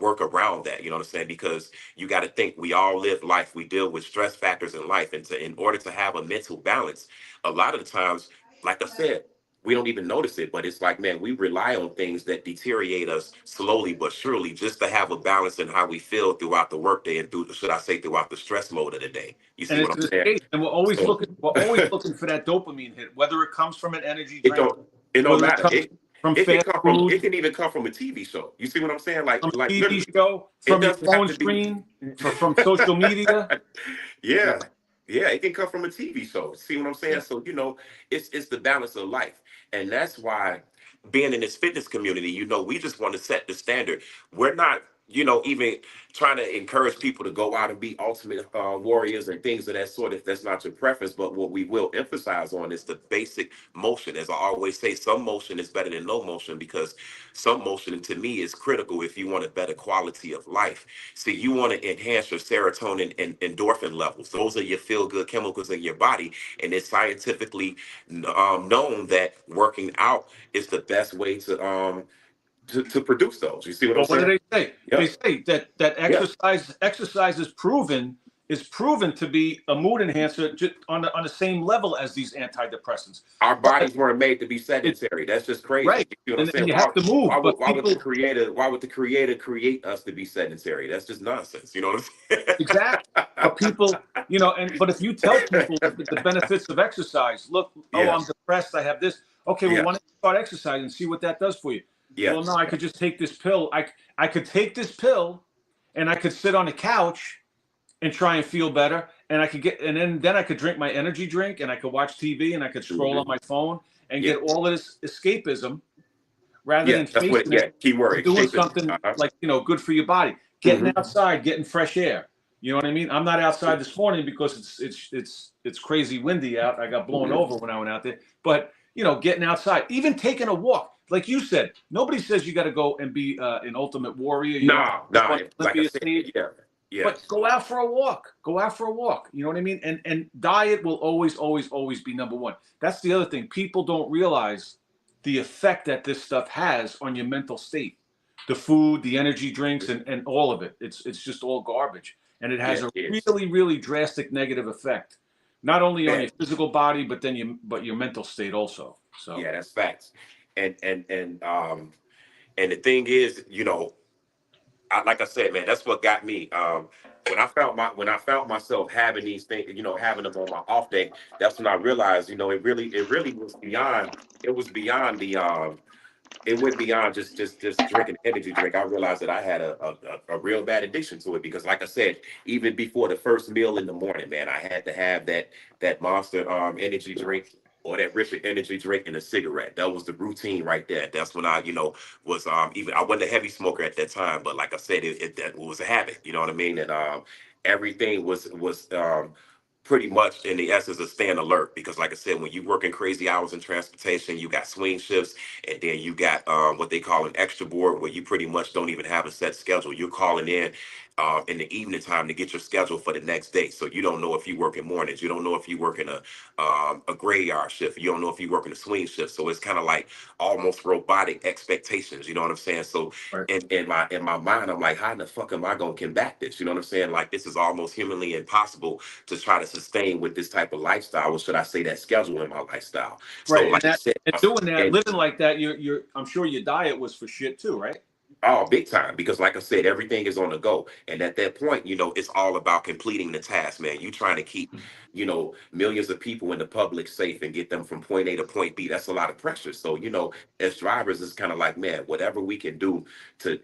work around that. You know what I'm saying? Because you got to think we all live life. We deal with stress factors in life, and in order to have a mental balance, a lot of the times, like I said, we don't even notice it, but it's like, man, we rely on things that deteriorate us slowly but surely just to have a balance in how we feel throughout the workday and should I say, throughout the stress mode of the day. You see And what it's I'm an saying? escape, and we're always So looking. We're always looking for that dopamine hit, whether it comes from an energy it drink, don't whether it matter. comes from It can fast come from it food, can even come from a TV show. You see what I'm saying? from Like a TV literally, show, it from your doesn't have phone to be. screen, from social media. You Yeah, know? yeah, it can come from a TV show. See what I'm saying? Yeah. So it's the balance of life, and that's why being in this fitness community, we just want to set the standard. We're not, even trying to encourage people to go out and be ultimate warriors and things of that sort. If that's not your preference, but what we will emphasize on is the basic motion. As I always say, some motion is better than no motion because some motion, to me, is critical if you want a better quality of life. See, you want to enhance your serotonin and endorphin levels. Those are your feel-good chemicals in your body, and it's scientifically known that working out is the best way to produce those. You see what I'm Well, what do saying? they say? They Yep. say that Yeah. exercise is proven to be a mood enhancer just on the same level as these antidepressants. Our But bodies weren't made to be it's sedentary. That's just crazy. right, You see what I'm and saying? you have to move. But Why would people, the creator create us to be sedentary? That's just nonsense. You know what exactly. But people, but if you tell people the benefits of exercise, look, oh, Yeah. I'm depressed, I have this. Okay, well, Yeah. why don't you start exercising and see what that does for you? Well, no, Yes. I could just take this pill. I could take this pill, and I could sit on the couch and try and feel better, and I could then I could drink my energy drink, and I could watch TV, and I could scroll on Mhm. my phone and Yeah. get all of this escapism rather Yeah. than That's what. facing it Yeah. Keyword and doing escapism. something Uh-huh. like good for your body, getting Hmm. outside, getting fresh air. You know what I mean? I'm not outside this morning because it's crazy windy out. I got blown Hmm. over when I went out there. But getting outside, even taking a walk, like you said, nobody says you got to go and be an ultimate warrior. You don't have No, to jump no. on the Like I Olympia said, stage. yeah. Yes. But go out for a walk. Go out for a walk. You know what I mean? And diet will always, always, always be number one. That's the other thing. People don't realize the effect that this stuff has on your mental state. The food, the energy drinks, and all of it. It's just all garbage. And it has Yeah, a it is. really, really drastic negative effect. Not only on Man, your physical body, but then your mental state also. So yeah, that's facts. And the thing is, you know, like I said, man, that's what got me. When I found myself having these things, you know, having them on my off day, that's when I realized, you know, it really was beyond. It was beyond the it went beyond just drinking energy drink. I realized that I had a real bad addiction to it because, like I said, even before the first meal in the morning, man, I had to have that Monster energy drink or that Ripid energy drink and a cigarette. That was the routine right there. That's when I, you know, was even I wasn't a heavy smoker at that time, but like I said, that was a habit. You know what I mean? And everything was pretty much in the essence of staying alert because like I said, when you work in crazy hours in transportation, you got swing shifts and then you got what they call an extra board where you pretty much don't even have a set schedule. You're calling in the evening time to get your schedule for the next day. So you don't know if you work in mornings, you don't know if you work in a graveyard shift, you don't know if you work in a swing shift. So it's kind of like almost robotic expectations. You know what I'm saying? So right. in my mind, I'm like, how in the fuck am I gonna combat this? You know what I'm saying? Like this is almost humanly impossible to try to sustain with this type of lifestyle, or should I say that schedule in my lifestyle. So Right. like I said, And doing that, and living like that, you're I'm sure your diet was for shit too, right? oh, big time. Because like I said, everything is on the go. And at that point, you know, it's all about completing the task, man. You trying to keep, you know, millions of people in the public safe and get them from point A to point B. That's a lot of pressure. So, you know, as drivers, it's kind of like, man, whatever we can do to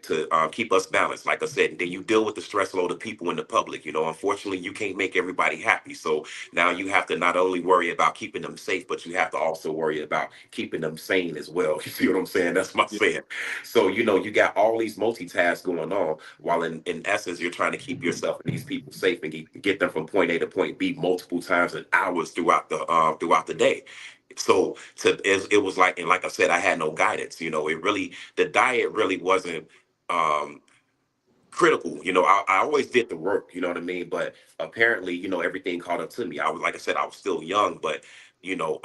keep us balanced. Like I said, and then you deal with the stress load of people in the public. You know, unfortunately, you can't make everybody happy. So now you have to not only worry about keeping them safe, but you have to also worry about keeping them sane as well. You see what I'm saying? That's my Yeah. saying. So, you know, you got all these multitasks going on while in essence, you're trying to keep yourself and these people safe and get them from point A to point B multiple times and hours throughout the day. So it was like, and like I said, I had no guidance. You know, the diet really wasn't um critical. You know, I always did the work, you know what I mean? But apparently, you know, everything caught up to me. I was, like I said, I was still young, but, you know,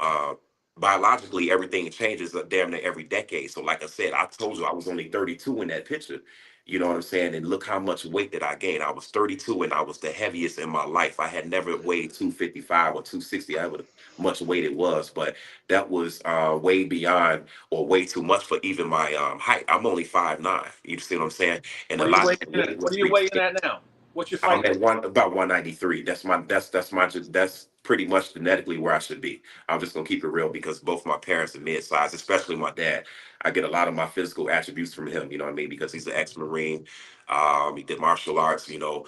biologically, everything changes damn near every decade. So, like I said, I told you I was only 32 in that picture. You know what I'm saying? And look how much weight that I gained. I was 32 and I was the heaviest in my life. I had never weighed 255 or 260. I would much weight it was, but that was way beyond or way too much for even my height. I'm only 5'9". You see what I'm saying? And a What are you lot of weighing that at? weight What was are you weighing at now? What's your I'm fight? at about 193. That's pretty much genetically where I should be. I'm just gonna keep it real because both my parents are mid-size, especially my dad. I get a lot of my physical attributes from him, you know what I mean? Because he's an ex-Marine. He did martial arts, you know,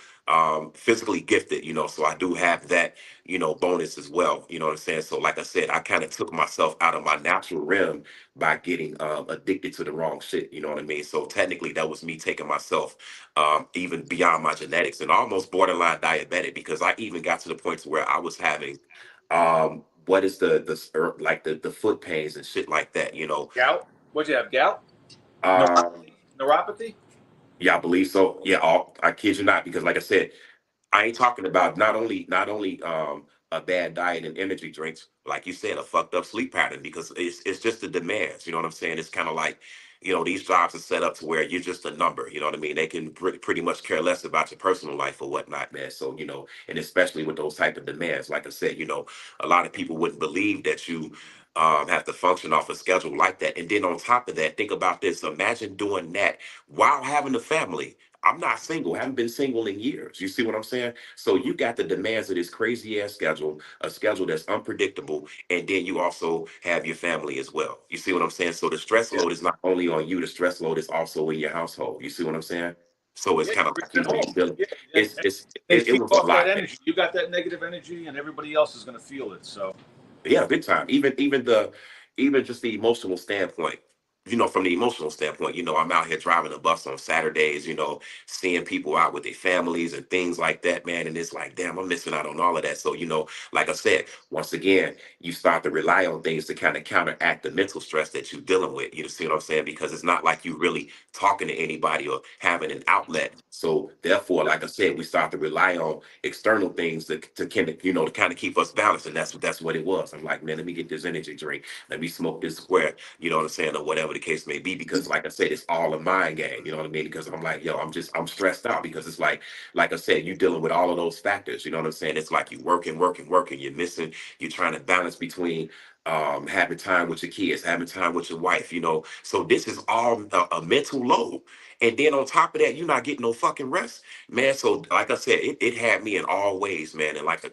physically gifted, you know, so I do have that, you know, bonus as well. You know what I'm saying? So like I said, I kind of took myself out of my natural realm by getting addicted to the wrong shit, you know what I mean? So technically that was me taking myself even beyond my genetics and almost borderline diabetic because I even got to the point to where I was having what is like the foot pains and shit like that, you know. Gout? What'd you have? Gout? Um Neuropathy? yeah, I believe so. Yeah, I kid you not, because like I said, I ain't talking about not only a bad diet and energy drinks, like you said, a fucked up sleep pattern because it's just the demands. You know what I'm saying? It's kind of like, you know, these jobs are set up to where you're just a number. You know what I mean? They can pretty much care less about your personal life or whatnot, man. So you know, and especially with those type of demands, like I said, you know, a lot of people wouldn't believe that you have to function off a schedule like that. And then on top of that, think about this: imagine doing that while having a family. I'm not single, haven't been single in years. You see what I'm saying? So you got the demands of this crazy ass schedule, a schedule that's unpredictable, and then you also have your family as well. You see what I'm saying? So the stress Yeah. load is not only on you, the stress load is also in your household. You see what I'm saying? So it's Yeah, kind you of bring like, you it know, you home. feel Yeah. it's And it's they it feed was a off that lot, man. energy. You got that negative energy, and everybody else is going to feel it. So, Yeah, big time. Even just the emotional standpoint. from the emotional standpoint, I'm out here driving a bus on Saturdays, seeing people out with their families and things like that, man. And it's like, damn, I'm missing out on all of that. So, like I said, once again, you start to rely on things to kind of counteract the mental stress that you're dealing with. You see what I'm saying? Because it's not like you really talking to anybody or having an outlet. So therefore, like I said, we start to rely on external things to kind of, to kind of keep us balanced. And that's what it was. I'm like, man, let me get this energy drink. Let me smoke this square, you know what I'm saying, or whatever the case may be. Because like I said, it's all a mind game, you know what I mean? Because I'm like, yo, I'm stressed out because it's like I said, you're dealing with all of those factors, you know what I'm saying? It's like you working, you're missing, you're trying to balance between having time with your kids, having time with your wife, So this is all a mental load. And then on top of that, you're not getting no fucking rest, man. So like I said, it had me in all ways, man. And like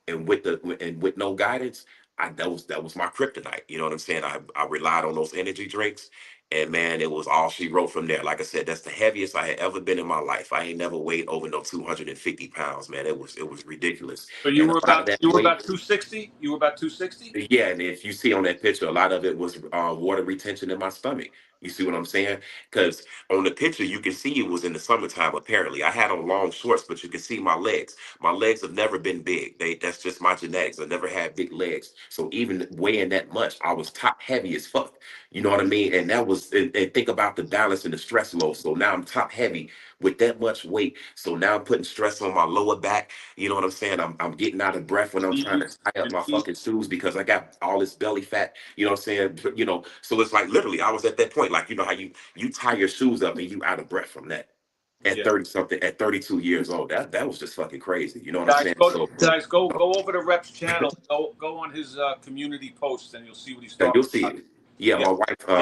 and with no guidance, that was my kryptonite. You know what I'm saying? I relied on those energy drinks. And man, it was all she wrote from there. Like I said, that's the heaviest I had ever been in my life. I ain't never weighed over no 250 pounds, man. It was ridiculous. So And a lot of that you were weight, about 260. You were about 260. yeah, and if you see on that picture, a lot of it was water retention in my stomach. You see what I'm saying? Because on the picture, you can see it was in the summertime. Apparently, I had on long shorts, but you can see my legs. My legs have never been big. That's just my genetics. I never had big legs. So even weighing that much, I was top heavy as fuck. You know what I mean? And that was and think about the balance and the stress load. So now I'm top heavy with that much weight. So now I'm putting stress on my lower back. You know what I'm saying? I'm getting out of breath when I'm trying to tie up my fucking shoes because I got all this belly fat. You know what I'm saying? So it's like literally I was at that point, like how you tie your shoes up and you out of breath from that at Yeah. 30 something, at 32 years old. That was just fucking crazy. You know what I'm saying? So Go over to Rep's channel. Go on his community post, and you'll see what he's yeah, talking you'll see about. it. Yeah, Yeah, my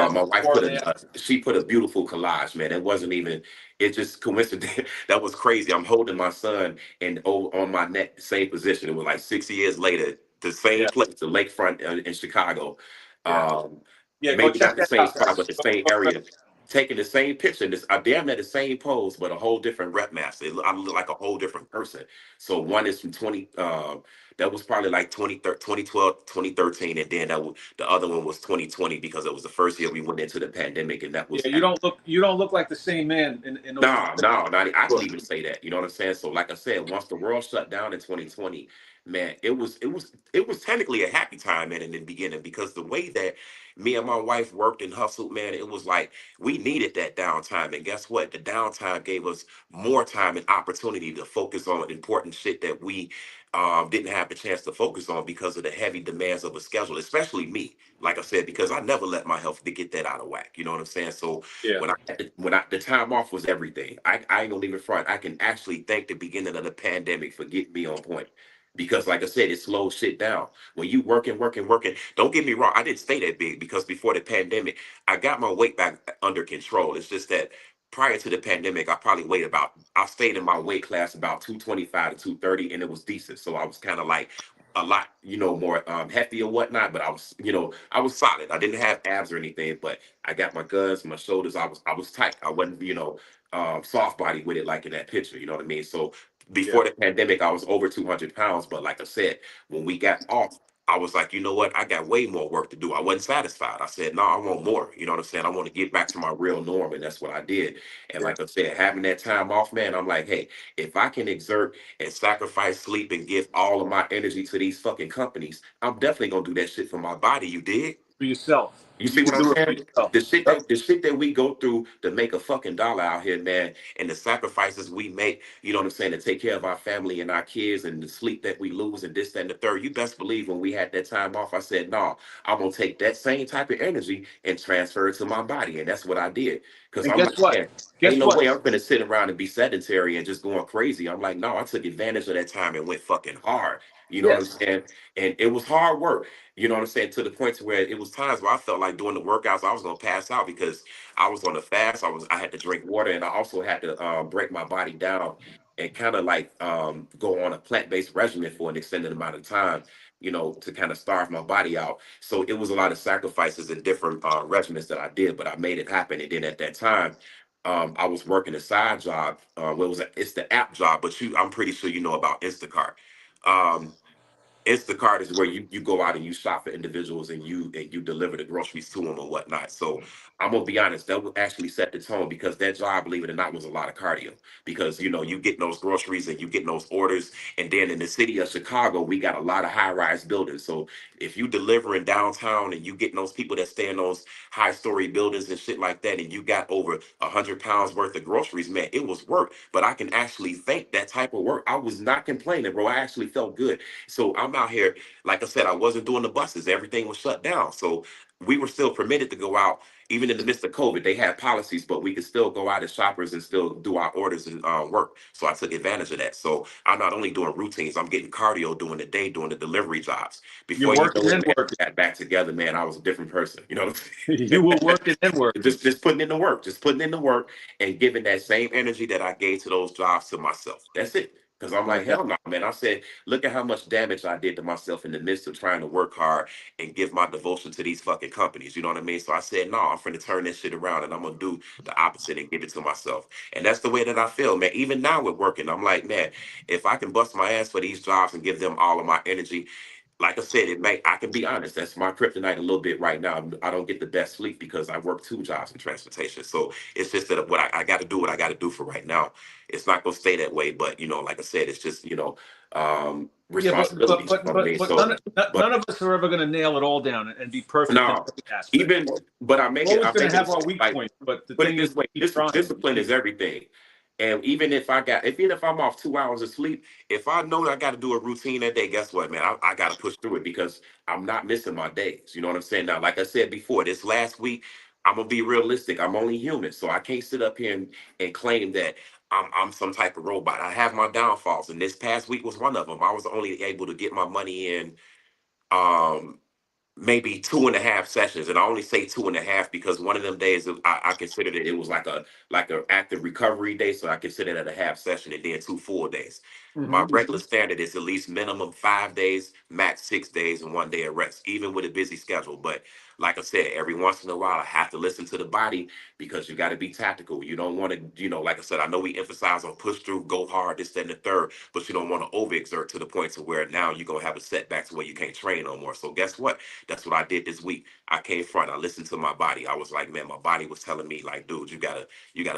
yeah. wife Before put and after. she put a beautiful collage, man. It wasn't even, it just coincident. That was crazy. I'm holding my son and on my neck, same position. It was like 6 years later, the same Yeah, place, the lakefront in Chicago. yeah, Um, yeah. Go Maybe check not the that same out, spot, guys. but the Go, same go to area. Rep's channel. Taking the same picture, I damn near the same pose, but a whole different rep master. I look like a whole different person. So one is from 20, that was probably like 2012, 2013, and then the other one was 2020 because it was the first year we went into the pandemic, and that was Yeah, you don't look like the same man in those two no, pictures. no, not I can Sure. even say that. You know what I'm saying? So, like I said, once the world shut down in 2020, man, it was technically a happy time, man, in the beginning because the way that me and my wife worked and hustled, man, it was like we needed that downtime. And guess what? The downtime gave us more time and opportunity to focus on important shit that we didn't have the chance to focus on because of the heavy demands of a schedule, especially me. Like I said, because I never let my health to get that out of whack. You know what I'm saying? So Yeah, when I the time off was everything. I ain't gonna leave it front. I can actually thank the beginning of the pandemic for getting me on point. Because like I said, it slows shit down. When you working, don't get me wrong, I didn't stay that big because before the pandemic, I got my weight back under control. It's just that prior to the pandemic, I stayed in my weight class about 225 to 230, and it was decent. So I was kind of like a lot, more hefty or whatnot, but I was solid. I didn't have abs or anything, but I got my guns, my shoulders. I was tight. I wasn't, soft body with it like in that picture. You know what I mean? So yeah. before the pandemic, I was over 200 pounds. But like I said, when we got off, I was like, you know what? I got way more work to do. I wasn't satisfied. I said, no, I want more. You know what I'm saying? I want to get back to my real norm. And that's what I did. And Yeah. like I said, having that time off, man, I'm like, hey, if I can exert and sacrifice sleep and give all of my energy to these fucking companies, I'm definitely gonna do that shit for my body. You dig? For yourself. You You see what can I'm do it for saying? yourself. The shit Yep. that the shit that we go through to make a fucking dollar out here, man, and the sacrifices we make, you know what I'm saying, to take care of our family and our kids and the sleep that we lose and this, that, and the third. You best believe when we had that time off, I said, no, I'm gonna take that same type of energy and transfer it to my body. And that's what I did. Because And I'm guess like, what? man, ain't Guess no way what? I'm gonna sit around and be sedentary and just going crazy. I'm like, no, I took advantage of that time and went fucking hard. You know what I'm Yes. saying? And it was hard work. You know what I'm saying? To the point to where it was times where I felt like doing the workouts, I was gonna pass out because I was on a fast. I had to drink water, and I also had to break my body down and kind of like go on a plant-based regimen for an extended amount of time, to kind of starve my body out. So it was a lot of sacrifices and different regimens that I did, but I made it happen. And then at that time, I was working a side job. It's the app job, but I'm pretty sure you know about Instacart. Um, Instacart is where you go out and you shop for individuals and you deliver the groceries to them and whatnot. So I'm gonna be honest, that would actually set the tone because that job, believe it or not, was a lot of cardio. Because you get those groceries and you get those orders, and then in the city of Chicago, we got a lot of high-rise buildings. So if you deliver in downtown and you get those people that stay in those high-story buildings and shit like that, and you got over 100 pounds worth of groceries, man, it was work. But I can actually thank that type of work. I was not complaining, bro. I actually felt good. So I'm out here, like I said, I wasn't doing the buses. Everything was shut down. So we were still permitted to go out, even in the midst of COVID. They had policies, but we could still go out as shoppers and still do our orders and work. So I took advantage of that. So I'm not only doing routines, I'm getting cardio during the day, doing the delivery jobs. You're Before you know working it, and man, working. we got back together, man. I was a different person. You know what I'm You saying? were working and working. Just putting in the work, just putting in the work and giving that same energy that I gave to those jobs to myself. That's it. Because I'm Yeah, like, hell no, man. I said, look at how much damage I did to myself in the midst of trying to work hard and give my devotion to these fucking companies. You know what I mean? So I said, no, I'm finna turn this shit around and I'm gonna do the opposite and give it to myself. And that's the way that I feel, man. Even now with working, I'm like, man, if I can bust my ass for these jobs and give them all of my energy, like I said, I can be honest, that's my kryptonite a little bit right now. I don't get the best sleep because I work 2 jobs in transportation. So it's just that what I got to do what I got to do for right now. It's not going to stay that way, but like I said, it's just yeah, responsibilities. You know what I mean? but So, but none of us are ever going to nail it all down and be perfect in no, every aspect. even but We're always I going make to have it our weak like points, but the put it thing is, this way: keep trying. discipline is everything. And even if I'm off 2 hours of sleep, if I know I got to do a routine that day, guess what, man? I got to push through it because I'm not missing my days. You know what I'm saying? Now, like I said before, this last week, I'm gonna be realistic. I'm only human, so I can't sit up here and claim that I'm some type of robot. I have my downfalls, and this past week was one of them. I was only able to get my money in. Um, Maybe 2.5 sessions, and I only say 2.5 because one of them days I considered it was like a active recovery day, so I considered it a half session and then 2 full days. My Hmm. regular standard is at least minimum 5 days, max 6 days, and 1 day of rest, even with a busy schedule. But like I said, every once in a while I have to listen to the body because you got to be tactical. You don't want to, like I said, I know we emphasize on push through, go hard, this, that, and the third, but you don't want to overexert to the point to where now you're gonna have a setback to where you can't train no more. So guess what? That's what I did this week. I came front. I listened to my body. I was like, man, my body was telling me, like, dude, you gotta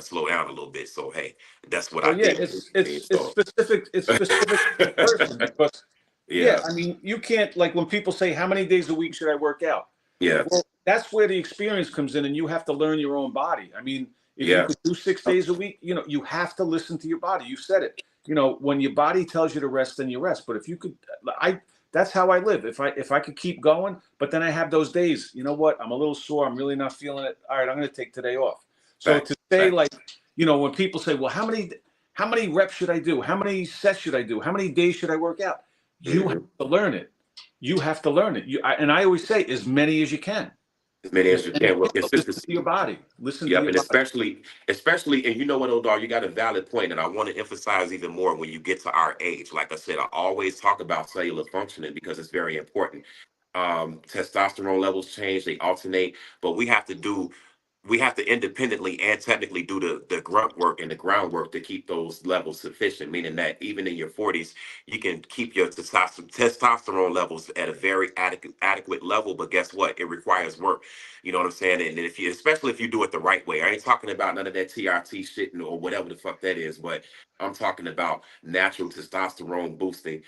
slow down a little bit. So hey, that's what Well, I yeah, did. it's And it's it's so specific. It's specific to the person because yeah, yeah, I mean, you can't like when people say how many days a week should I work out? yeah, Well, that's where the experience comes in, and you have to learn your own body. I mean, if you yeah, could do 6 days a week, you have to listen to your body. You said it. When your body tells you to rest, then you rest. But if you could, that's how I live. If I could keep going, but then I have those days. You know what? I'm a little sore. I'm really not feeling it. All right, I'm going to take today off. So facts, to say facts. like, when people say, well, how many reps should I do? How many sets should I do? How many days should I work out? You have Mhm. to learn it. You have to learn it. And I always say as many as you can. As many As as you many as can you with can. Listen to your consistency. body. Listen to Yep, your and body. especially, and you know what, Odar, you got a valid point, and I want to emphasize even more when you get to our age. Like I said, I always talk about cellular functioning because it's very important. Testosterone levels change, they alternate, but we have to independently and technically do the grunt work and the groundwork to keep those levels sufficient, meaning that even in your 40s, you can keep your testosterone levels at a very adequate level. But guess what? It requires work. You know what I'm saying? And if you, especially if you do it the right way, I ain't talking about none of that TRT shit or whatever the fuck that is, but I'm talking about natural testosterone boosting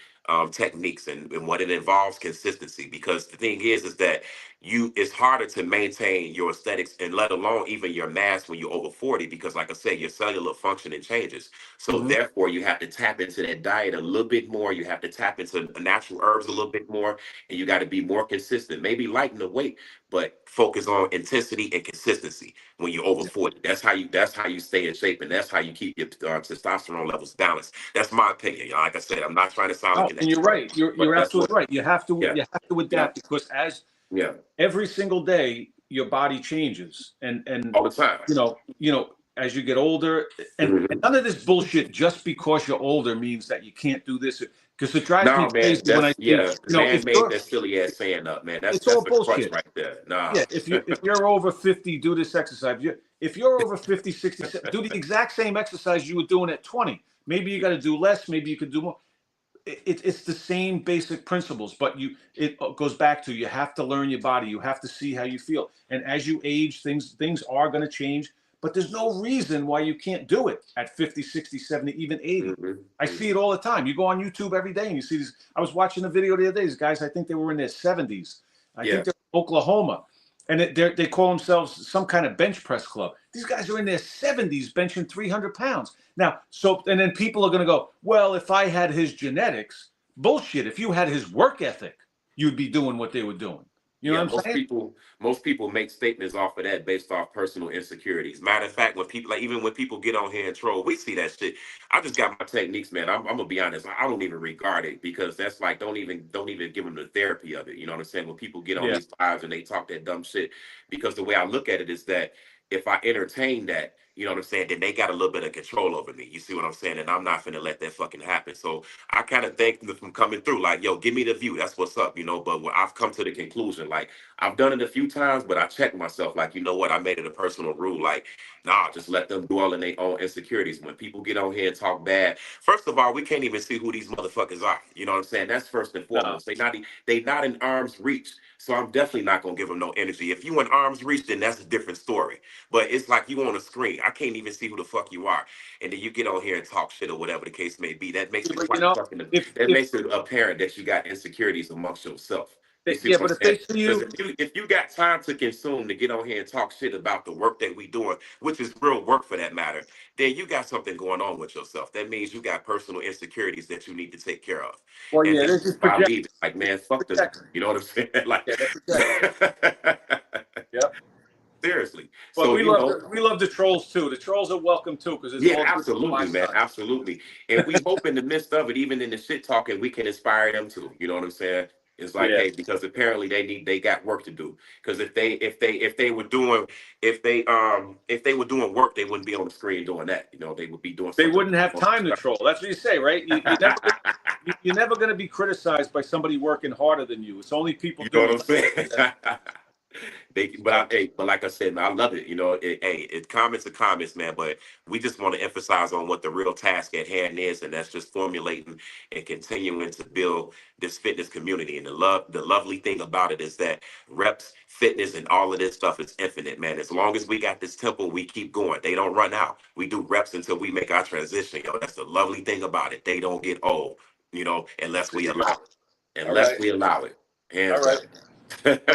techniques and what it involves consistency. Because the thing is that it's harder to maintain your aesthetics and let alone even your mass when you're over 40 because like I said, your cellular functioning changes. So Hmm. therefore you have to tap into that diet a little bit more. You have to tap into natural herbs a little bit more, and you got to be more consistent. Maybe lighten the weight, but focus on intensity and consistency when you're over 40. That's how you stay in shape, and that's how you keep your testosterone levels balanced. That's my opinion. Like I said, I'm not trying to sound like Oh, an and you're expert, right. You're but you're that's what absolutely right. You have to yeah, you have to yeah, adapt because as yeah. every single day your body changes and All the time. as you get older and Mhm. none of this bullshit just because you're older means that you can't do this because it drives me No, man, crazy when I that's see yeah. if Man made you're that silly ass saying up, man. That's it's all that's a crutch bullshit. right there. Nah. Yeah, if you're over 50, do this exercise. If you're over 50, 60, do the exact same exercise you were doing at 20. Maybe you got to do less, maybe you could do more. it's the same basic principles, but it goes back to, you have to learn your body. You have to see how you feel. And as you age, things are going to change, but there's no reason why you can't do it at 50, 60, 70, even 80. I see it all the time. You go on YouTube every day and you see these. I was watching a video the other day. These guys, I think they were in their 70s. I think they're in Oklahoma. And they call themselves some kind of bench press club. These guys are in their 70s benching 300 pounds. Now, and then people are going to go, well, if I had his genetics, bullshit. If you had his work ethic, you'd be doing what they were doing. You know what I'm saying? Most people make statements off of that based off personal insecurities. Matter of fact, when people, like, even when people get on here and troll, we see that shit. I just got my techniques, man. I'm gonna be honest. I don't even regard it, because that's like, don't even give them the therapy of it. You know what I'm saying? When people get on these lives and they talk that dumb shit, because the way I look at it is that if I entertain that, you know what I'm saying, then they got a little bit of control over me. You see what I'm saying? And I'm not finna let that fucking happen. So I kind of thank them from coming through. Like, yo, give me the view. That's what's up, you know. But I've come to the conclusion, like, I've done it a few times, but I checked myself. Like, you know what? I made it a personal rule. Like, nah, just let them dwell in their own insecurities. When people get on here and talk bad, first of all, we can't even see who these motherfuckers are. You know what I'm saying? That's first and foremost. They not in arm's reach. So I'm definitely not gonna give them no energy. If you in arm's reach, then that's a different story. But it's like you on a screen. I can't even see who the fuck you are, and then you get on here and talk shit or whatever the case may be. That makes it quite fucking. That makes it apparent that you got insecurities amongst yourself. But if they see you, if you got time to consume to get on here and talk shit about the work that we doing, which is real work for that matter, then you got something going on with yourself. That means you got personal insecurities that you need to take care of. Well, and yeah, this is like, man, fuck this. You know what I'm saying? Like, yep. Seriously. But so we love the trolls too. The trolls are welcome too, because it's all absolutely, man, absolutely. And we hope in the midst of it, even in the shit talking, we can inspire them too. You know what I'm saying? It's like, hey, because apparently they got work to do. Because if they were doing work, they wouldn't be on the screen doing that. You know, they would be doing. They wouldn't have time to troll. That's what you say, right? You're never going to be criticized by somebody working harder than you. It's only people doing. You know what I'm saying? But like I said, man, I love it. You know, it comments are comments, man. But we just want to emphasize on what the real task at hand is, and that's just formulating and continuing to build this fitness community. And the lovely thing about it is that reps, fitness, and all of this stuff is infinite, man. As long as we got this temple, we keep going. They don't run out. We do reps until we make our transition. Yo, that's the lovely thing about it. They don't get old, you know, unless we allow it. We allow it. Hands down.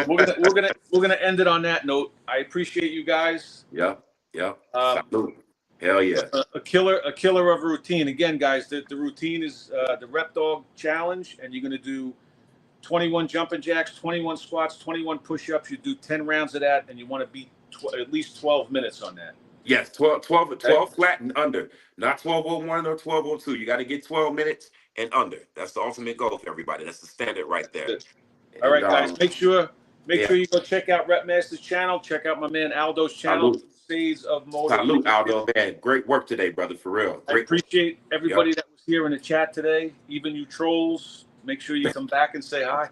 We're gonna end it on that note. I appreciate you guys. Yep. Salute. Hell yeah. A killer of a routine. Again, guys, the routine is the Rep Dog Challenge, and you're gonna do 21 jumping jacks, 21 squats, 21 push-ups. You do 10 rounds of that, and you want to beat at least 12 minutes on that. Yes, 12 flat and under, not 12:01 or 12:02. You got to get 12 minutes and under. That's the ultimate goal for everybody. That's the standard right there. All right, guys, make sure you go check out Rep Master's channel. Check out my man Aldo's channel. Shades of Motivation. Salute, Aldo, man. Great work today, brother, for real. I appreciate everybody that was here in the chat today, even you trolls. Make sure you come back and say hi.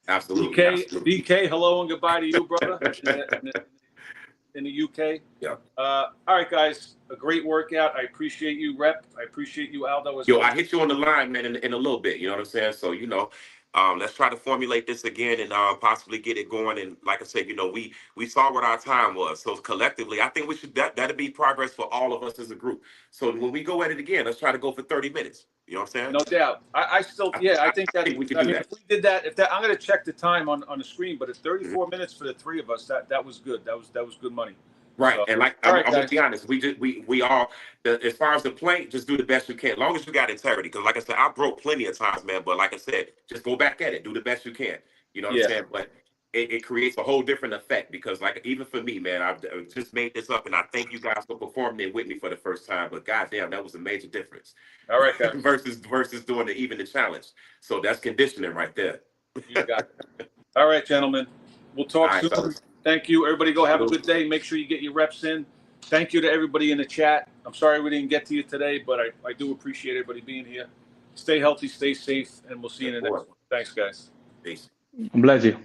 Absolutely. BK, hello and goodbye to you, brother, in the UK. Yeah. All right, guys, a great workout. I appreciate you, Rep. I appreciate you, Aldo, as well. I hit you on the line, man, in a little bit. You know what I'm saying? So, you know, let's try to formulate this again and possibly get it going. And like I said, you know, we saw what our time was. So collectively, I think we should that'd be progress for all of us as a group. So when we go at it again, let's try to go for 30 minutes. You know what I'm saying? No doubt. I think we could do that. If we did that, I'm going to check the time on the screen, but at 34 minutes for the three of us, that was good. That was good money. Right. So, and like, I'm going to be honest, we all, as far as the plate, just do the best you can, as long as you got integrity. Because like I said, I broke plenty of times, man. But like I said, just go back at it. Do the best you can. You know what I'm saying? But it creates a whole different effect, because like, even for me, man, I've just made this up, and I thank you guys for performing it with me for the first time. But goddamn, that was a major difference. All right, guys. versus doing even the challenge. So that's conditioning right there. You got it. All right, gentlemen. We'll talk soon. Fellas. Thank you. Everybody go have a good day. Make sure you get your reps in. Thank you to everybody in the chat. I'm sorry we didn't get to you today, but I do appreciate everybody being here. Stay healthy, stay safe, and we'll see you in the next one. Thanks, guys. Peace. Bless you.